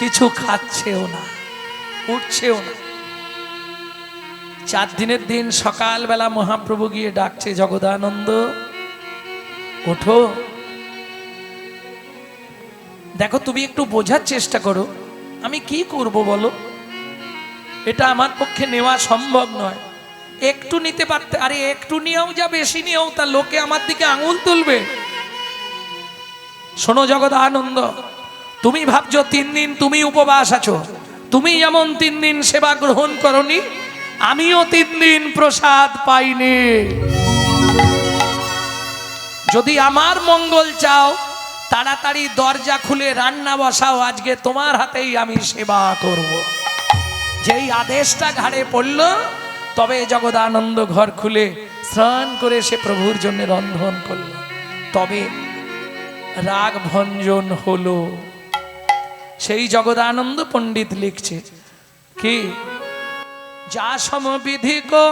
S1: কিছু খাচ্ছেও না, উঠছেও না। 4 দিনের দিন সকালবেলা মহাপ্রভু গিয়ে ডাকছে, জগদানন্দ ওঠো। দেখো তুমি একটু বোঝার চেষ্টা করো, আমি কি করব বলো? এটা আমার পক্ষে নেওয়া সম্ভব নয়। একটু নিতে পারতে, আরে একটু নিয়েও যা বেশি নিয়েও তা লোকে আমার দিকে আঙুল তুলবে। শোনো জগদানন্দ, তুমি ভাবছো 3 দিন তুমি উপবাস আছো, তুমি যেমন 3 দিন সেবা গ্রহণ করনি, আমিও 3 দিন প্রসাদ পাইনি। যদি আমার মঙ্গল চাও তাড়াতাড়ি দরজা খুলে রান্না বসাও, আজকে তোমার হাতেই আমি সেবা করব। যেই আদেশটা ঘাড়ে পড়ল, তবে জগদানন্দ ঘর খুলে স্নান করে সে প্রভুর জন্য রন্ধন করল। তবে রাগ ভঞ্জন হলো। সেই জগদানন্দ পণ্ডিত লিখছে কি, যা সমবিধি কো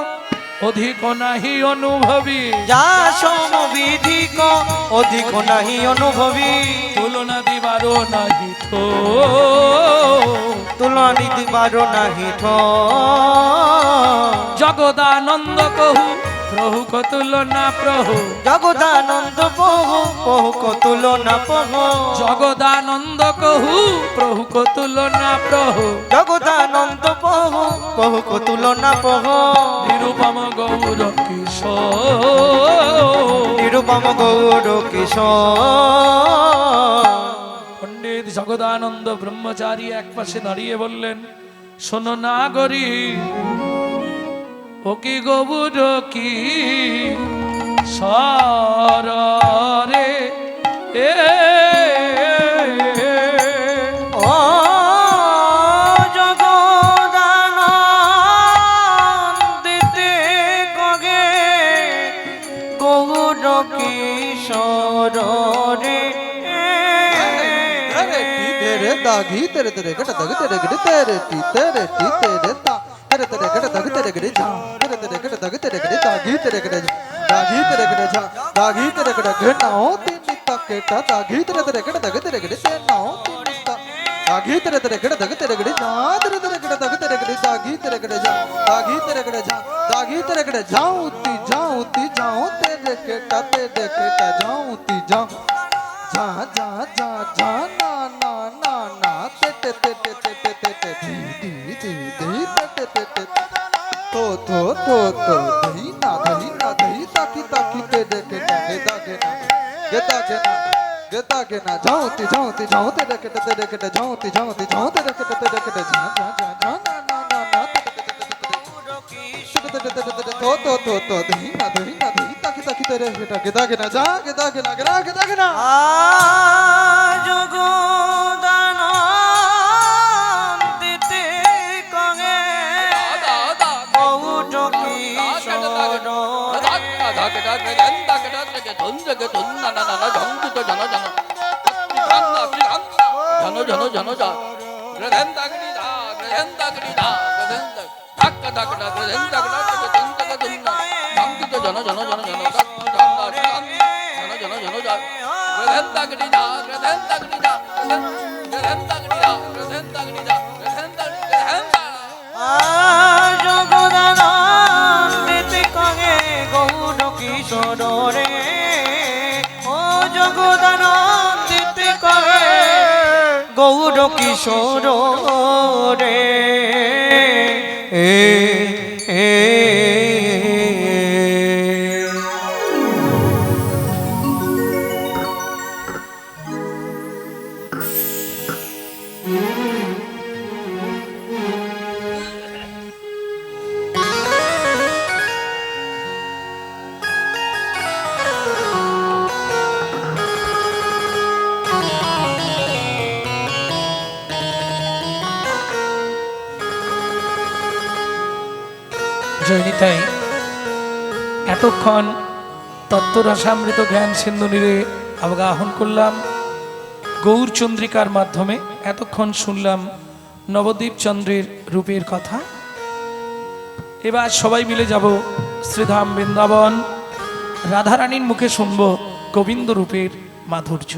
S1: অধিক নাহি অনুভবী,
S2: যা সমবিধিক অধিক নাহি অনুভবী,
S1: তুলনা দিবারও নাহি ঠো,
S2: তুলনি দিবার নাহি ঠো,
S1: জগদানন্দ কহু প্রভু কতুলনা প্রভু,
S2: জগদানন্দ বহু বহু তুলনা বহু,
S1: জগদানন্দ কহু প্রভু কতুলনা প্রভু,
S2: জগদানন্দ বহু বহু তুলনা বহু,
S1: নিরুপম গৌর কিশোর।
S2: নিরুপম গৌর কিশোর।
S1: পণ্ডিত জগদানন্দ ব্রহ্মচারী এক পাশে দাঁড়িয়ে বললেন, শোনো না গরি, ও কি গৌর কি সরে এ
S2: ও জগদানন্দিতে কগে গৌর কিশোর রে।
S3: तेरे दागी तेरे तेरे गट दग तेरे गट तेरे टी तेरे ता तेरे तेरे गट दग तेरे गट जा तेरे तेरे गट दग तेरे गट दागी तेरे गट दागी तेरे गट जा दागी तेरे गट घनाओ तीन ता केटा दागी तेरे तेरे गट दग तेरे गट से नाओ तीन ता दागी तेरे तेरे गट दग तेरे गट जा तेरे तेरे गट दग तेरे गट दागी तेरे गट जा दागी तेरे गट जा दागी तेरे गट जाऊं ती जाऊं तेरे केटा जाऊं ती जाऊं जा जा जा जा ना ना ना ना ते ते ते ते ते ते ते ते दी दी दी दी ते ते ते ते तो दी ना दी ताकी ताकी ते दे के ना गेता के ना जाऊं ती ते दे के जाऊं ती ते दे के जा जा जा ना ना ना ना तो दी ना ताकी ताकी ते दे गेता के ना जा गेता के ना
S2: জগদানন্দিতে কগে গৌর কিশোর। জগদানন্দিতে কগে গৌর কিশোর রে। ও জগদানন্দিতে কগে গৌর কিশোর রে।
S1: জয়নিতাই এতক্ষণ তত্ত্বরসামৃত জ্ঞান সিন্ধু নীরে অবগাহন করলাম গৌরচন্দ্রিকার মাধ্যমে। এতক্ষণ শুনলাম নবদ্বীপ চন্দ্রের রূপের কথা। এবার সবাই মিলে যাব শ্রীধাম বৃন্দাবন, রাধারানীর মুখে শুনব গোবিন্দ রূপের মাধুর্য।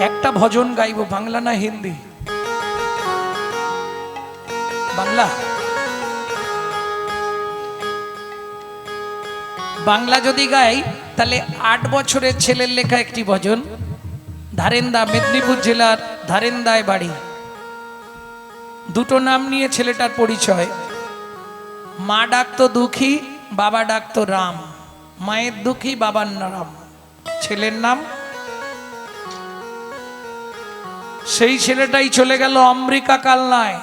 S1: একটা ভজন গাইব, বাংলা না হিন্দি? বাংলা। বাংলা যদি গাই তাহলে 8 বছরের ছেলের লেখা একটি ভজন। ধারেন্দা, মেদিনীপুর জেলার ধারেন্দায় বাড়ি। দুটো নাম নিয়ে ছেলেটার পরিচয়। মা ডাকতো দুঃখী, বাবা ডাকতো রাম। মায়ের দুঃখী, বাবার রাম। ছেলের নাম, সেই ছেলেটাই চলে গেল অমৃকা কালনায়,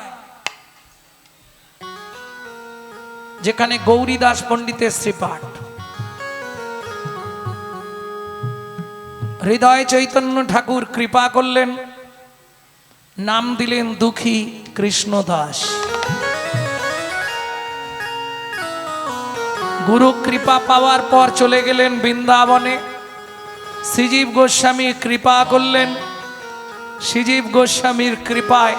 S1: যেখানে গৌরীদাস পণ্ডিতের শ্রীপাঠ। হৃদয় চৈতন্য ঠাকুর কৃপা করলেন, নাম দিলেন দুঃখী কৃষ্ণদাস। গুরু কৃপা পাওয়ার পর চলে গেলেন বৃন্দাবনে। শ্রীজীব গোস্বামী কৃপা করলেন। শ্রীজীব গোস্বামীর কৃপায়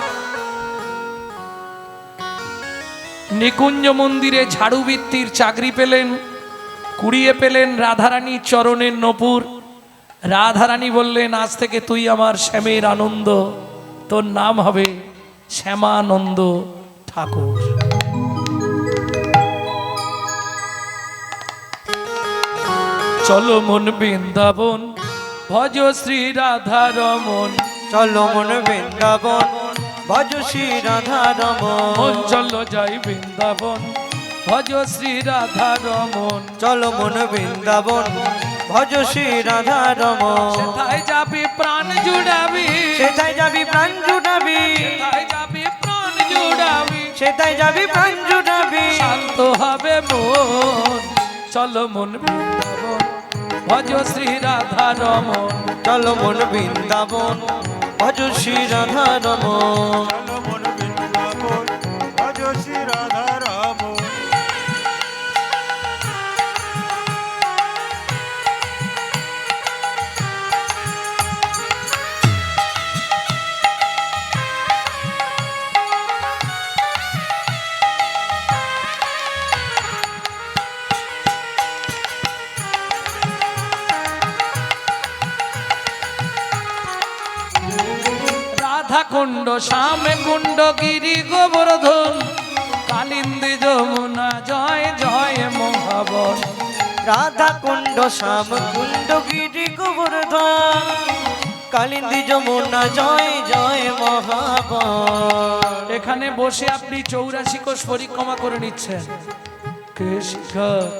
S1: নিকুঞ্জ মন্দিরে ঝাড়ুবৃত্তির চাকরি পেলেন, কুড়িয়ে পেলেন রাধারানীর চরণের নপুর। রাধারানী বললেন, আজ থেকে তুই আমার শ্যামের আনন্দ, তোর নাম হবে শ্যামানন্দ ঠাকুর। চলো মন বৃন্দাবন, ভজ শ্রী রাধা রমন।
S2: চলো মন বৃন্দাবন, ভজ শ্রী রাধা রমন।
S1: মন চলো যাই বৃন্দাবন, ভজ শ্রী রাধা রমন।
S2: চলো মন বৃন্দাবন, ভজ শ্রী রাধা রমন।
S1: সেথায় যাবি প্রাণ জুড়াবি,
S2: সেথায় যাবি প্রাণ জুড়াবি,
S1: সেথায় যাবি প্রাণ জুড়াবি,
S2: সেথায় যাবি প্রাণ জুড়াবি।
S1: শান্ত হবে মন। চলো মন বৃন্দাবন, ভজ শ্রী রাধা রমন।
S2: চলো মন বৃন্দাবন, ভজ শ্রী রাধা রমন।
S4: চলো মন বৃন্দাবন, ভজ শ্রী রাধা রমন।
S1: রাধা কুণ্ড, শ্যাম কুণ্ড, গিরি গোবর্ধন, কালিন্দী যমুনা, জয় জয় মহাবন।
S2: রাধা কুণ্ড, শ্যাম কুণ্ড, গিরি গোবর্ধন, কালিন্দী যমুনা, জয় জয় মহাবন।
S1: এখানে বসে আপনি 84 কোষ পরিক্রমা করে নিচ্ছেন। কেশঘাট,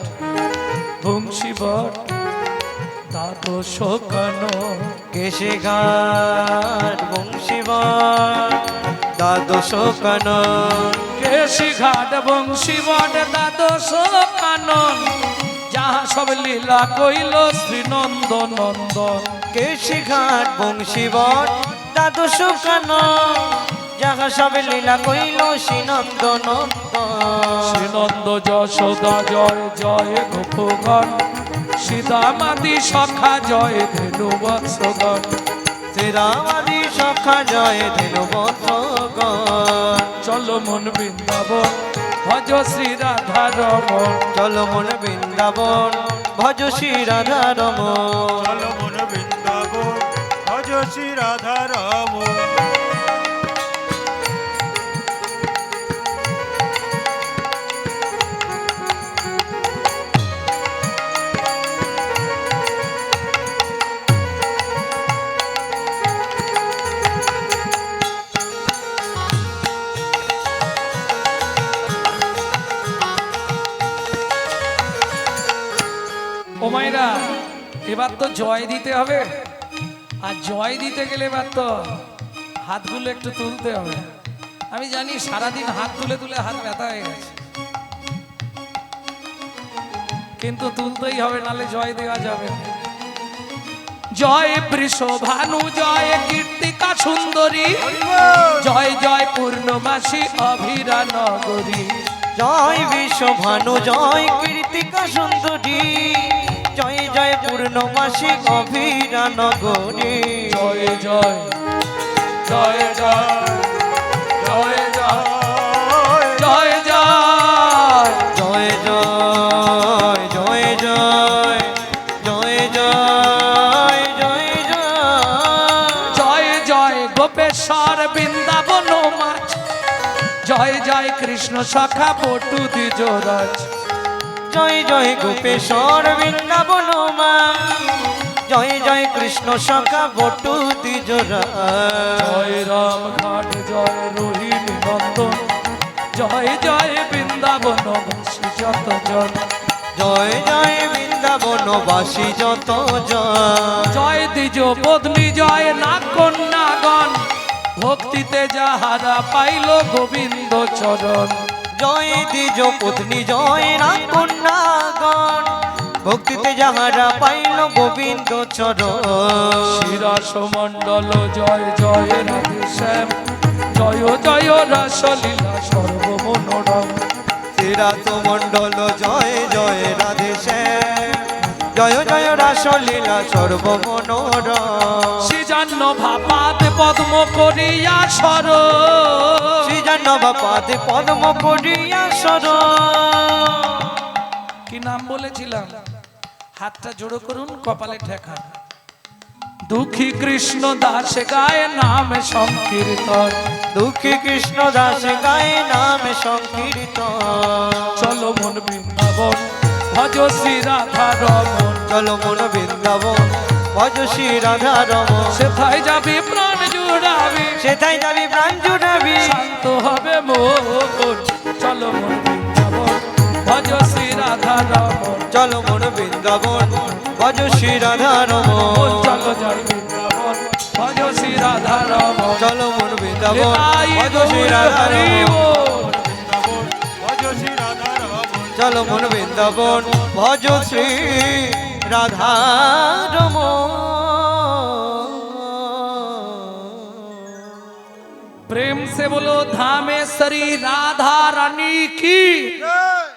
S1: বংশীবট, দ্বাদশ কানন।
S2: কেশে ঘাট, বংশীবট, দ্বাদশ কানন।
S1: কেশঘাট, বংশীবট, দ্বাদশ কানন, যাহা সব লীলা কইল শ্রীনন্দ নন্দন।
S2: কেশে ঘাট, বংশীবট, দ্বাদশ কানন, যাহা সব লীলা কইল শ্রীনন্দ নন্দন।
S1: শ্রীনন্দ যশোদা জয় জয় গোপগণ, সীতামাদি সখা জয় ধেনু বৎসগণ।
S2: শ্রীরামাদি সখা জয় ধেনু বৎসগণ।
S1: চলো মন বৃন্দাবন, ভজ শ্রী রাধা রমন।
S2: চলো মন বৃন্দাবন, ভজ শ্রী রাধা রমন।
S4: চলো মন বৃন্দাবন, ভজ শ্রী রাধা রমন।
S1: ও মায়েরা, এবার তো জয় দিতে হবে, আর জয় দিতে গেলে এবার তো হাতগুলো একটু তুলতে হবে। আমি জানি সারাদিন হাত তুলে তুলে হাত ব্যথা হয়ে গেছে, কিন্তু তুলতেই হবে, নালে জয় দেওয়া যাবে না। জয় বৃষভানু, জয় কীর্তিকা সুন্দরী, জয় জয় পূর্ণমাসী অভিরা নগরী।
S2: জয় বিশ্বভানু, জয় কীর্তিকা সুন্দরী, জয় জয় পূর্ণমাসী অভিরা নগরী।
S1: জয় জয় জয় জয় জয় জয় জয় জয়
S2: জয় জয় জয় জয় জয় জয় জয় জয়।
S1: জয় জয় গোপেশ্বর বৃন্দাবন মাছ, জয় জয় কৃষ্ণ সখা পটু দ্বিজরাজ।
S2: জয় জয় গোপেশ্বর বৃন্দাবন মা, জয় জয় কৃষ্ণ সখা বটু দ্বিজরাজ।
S1: জয় রাম ঘাট, জয় রোহিণী নন্দন, জয় জয় বৃন্দাবন বাসী যত জন।
S2: জয় জয় বৃন্দাবনবাসী যত জন।
S1: জয় দ্বিজ পত্নী, জয় নাগ কন্যাগণ, ভক্তিতে যাহারা পাইল গোবিন্দ চরণ।
S2: জয় দ্বিজ পত্নী, জয় রাম কন্যাগণ, ভক্তিতে যাহারা পাইল গোবিন্দ চরণ।
S1: শিরাস মণ্ডল, জয় জয় রাধে শ্যাম, জয় জয় রাসলীলা সর্বমনোরম।
S2: শ্রীরাত মণ্ডল, জয় জয় রাধে শ্যাম, জয় জয় রাসলীলা সর্বমনোরম।
S1: শ্রীজান্ন ভাপাত পদ্ম করিয়া সর,
S2: শ্রীজান্ন বাপাতে পদ্ম করিয়া
S1: কি নাম বলেছিলাম? হাতটা জোড়ো করুন, কপালে ঠেকা। দুঃখী কৃষ্ণ দাস গায়ে নামে সংকীর্তন,
S2: দুঃখী কৃষ্ণ দাস গায়ে নামে সংকীর্তন।
S1: চলো মন বৃন্দাবন ভজ শ্রী রাধা রমন,
S2: চলো মন বৃন্দাবন ভজ শ্রী রাধা রমন।
S1: সেথায় যাবি প্রাণ জুড়াবি,
S2: সেথায় যাবি প্রাণ জুড়াবি,
S1: শান্ত হবে মন। চলো মন বৃন্দাবন ভজ শ্রী রাধা রমন,
S2: চলো মন বৃন্দাবন ভজ শ্রী রাধা রমন।
S1: চলো যাই বৃন্দাবন ভজ শ্রী রাধা রমন।
S2: চলো মন বৃন্দাবন
S1: নিতাই
S2: ভজ শ্রী
S1: গৌর
S2: রাধা
S1: হরি
S2: রমন।
S1: বল।
S4: ভজ শ্রী রাধা রমন।
S2: চলো মন বৃন্দাবন ভজ শ্রী রাধা রমন।
S1: प्रेम से बोलो धामेश्वरी राधा रानी की।
S4: জয়।